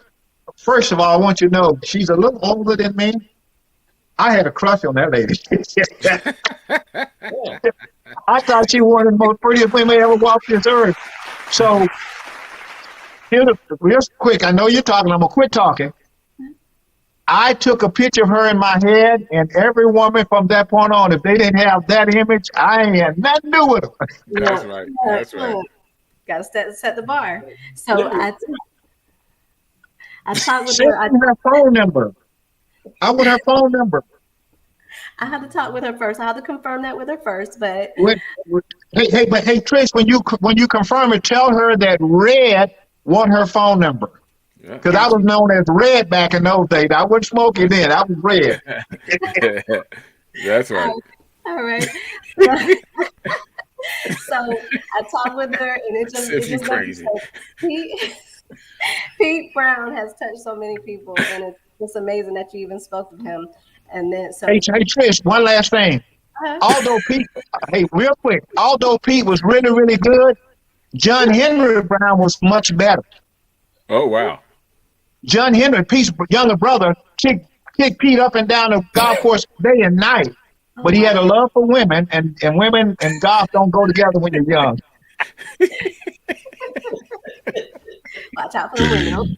[SPEAKER 4] First of all, I want you to know she's a little older than me. I had a crush on that lady. I thought she was one of the most prettiest women ever walked this earth. So, real quick, I know you're talking. I'm going to quit talking. I took a picture of her in my head, and every woman from that point on, if they didn't have that image, I ain't had nothing to do with them.
[SPEAKER 1] That's right. That's right.
[SPEAKER 3] Got to set the bar. So I talked with
[SPEAKER 4] Send
[SPEAKER 3] her.
[SPEAKER 4] me her phone number. I want her phone number.
[SPEAKER 3] I had to talk with her first. I had to confirm that with her first, but
[SPEAKER 4] Hey, Trish, when you confirm it, tell her that Red want her phone number. Because I was known as Red back in those days. I wasn't Smokey then. I was Red.
[SPEAKER 1] That's right.
[SPEAKER 3] All right. So I talked with her, and it just
[SPEAKER 1] crazy.
[SPEAKER 3] Pete Brown has touched so many people, and it's amazing that you even spoke with him. And then so
[SPEAKER 4] Hey Trish, one last thing. Although Pete, real quick, although Pete was really, really good, John Henry Brown was much better.
[SPEAKER 1] Oh wow.
[SPEAKER 4] John Henry, Pete's younger brother, kicked Pete up and down the golf course day and night. But he had a love for women, and women and golf don't go together when you're young.
[SPEAKER 3] Watch out for the women.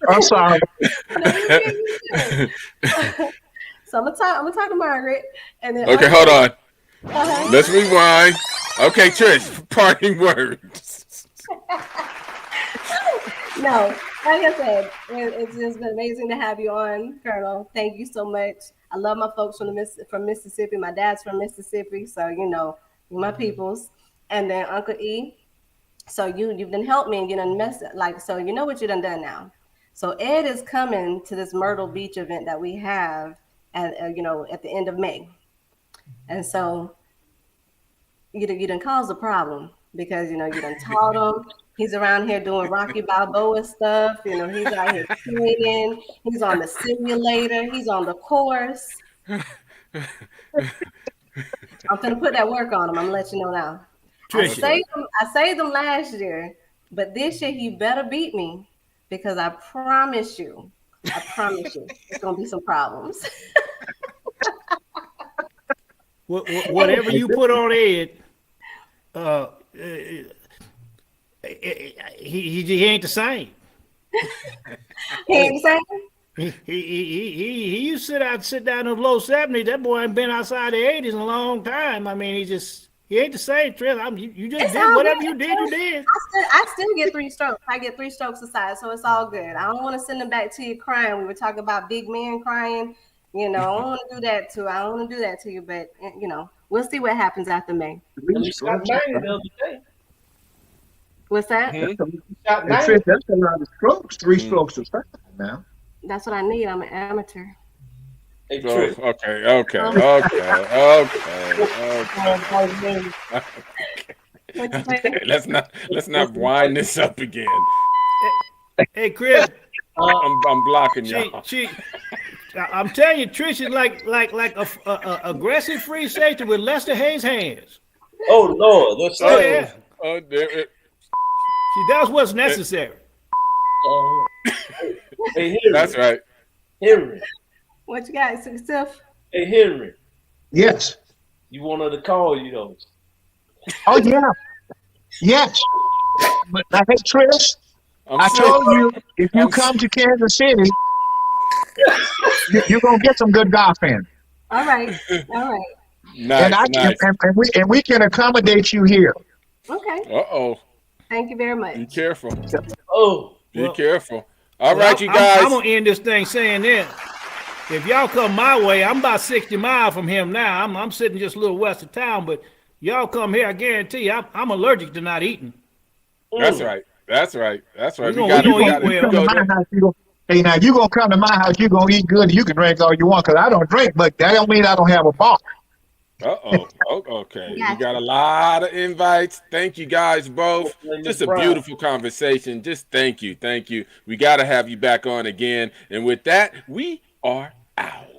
[SPEAKER 4] I'm sorry.
[SPEAKER 3] So I'm gonna talk to Margaret, and then
[SPEAKER 1] okay, hold on. Let's rewind. Okay, Trish, parting words.
[SPEAKER 3] No, like I said, it's just been amazing to have you on, Colonel. Thank you so much. I love my folks from Mississippi. My dad's from Mississippi, so you're my peoples. And then Uncle E. So you've done helped me, and you done so you know what you done now. So Ed is coming to this Myrtle Beach event that we have at the end of May, and so you done caused a problem because you done taught him. He's around here doing Rocky Balboa stuff. He's out here training. He's on the simulator. He's on the course. I'm gonna put that work on him. I'm gonna let you know now. I saved him last year, but this year he better beat me because I promise you, there's gonna be some problems.
[SPEAKER 5] Whatever you put on Ed, he ain't the same.
[SPEAKER 3] He ain't the same.
[SPEAKER 5] He used to sit down in the low 70s. That boy ain't been outside the 80s in a long time. I mean, he ain't the same, Trish. You just did whatever you did, you did.
[SPEAKER 3] I still get 3 strokes. I get 3 strokes aside, so it's all good. I don't want to send them back to you crying. We were talking about big men crying. I don't want to do that to. I don't want to do that to you, but we'll see what happens after May. What's that?
[SPEAKER 4] That's a lot of strokes. 3 strokes aside now.
[SPEAKER 3] That's what I need. I'm an amateur.
[SPEAKER 2] Hey,
[SPEAKER 1] Okay. Let's not wind this up again.
[SPEAKER 5] Hey, Chris.
[SPEAKER 1] I'm blocking y'all.
[SPEAKER 5] I'm telling you, Trish is like a aggressive free safety with Lester Hayes' hands.
[SPEAKER 2] Oh Lord, that's
[SPEAKER 5] yeah.
[SPEAKER 1] Oh, there it.
[SPEAKER 5] See, that's what's necessary.
[SPEAKER 2] Hey, Henry.
[SPEAKER 1] That's right.
[SPEAKER 2] Henry.
[SPEAKER 3] What you got, Steph?
[SPEAKER 2] Hey, Henry.
[SPEAKER 4] Yes.
[SPEAKER 2] You want her to call you though?
[SPEAKER 4] Oh yeah. Yes. But hey, Trish, I told you if you come to Kansas City, you're gonna get some good golf in.
[SPEAKER 3] All right.
[SPEAKER 1] Nice.
[SPEAKER 4] And we can accommodate you here.
[SPEAKER 3] Okay.
[SPEAKER 1] Uh-oh.
[SPEAKER 3] Thank you very much.
[SPEAKER 1] Be careful.
[SPEAKER 2] Oh.
[SPEAKER 1] Be careful. All right, you guys.
[SPEAKER 5] I'm gonna end this thing saying this. If y'all come my way, I'm about 60 miles from him now. I'm sitting just a little west of town, but y'all come here, I guarantee you, I'm allergic to not eating.
[SPEAKER 1] That's right. We
[SPEAKER 5] gotta
[SPEAKER 1] eat well.
[SPEAKER 4] Hey, now you gonna come to my house, you gonna eat good, and you can drink all you want, because I don't drink, but that don't mean I don't have a bar.
[SPEAKER 1] Okay. We got a lot of invites. Thank you guys both. Just a beautiful conversation. Just thank you. We got to have you back on again. And with that, we are out.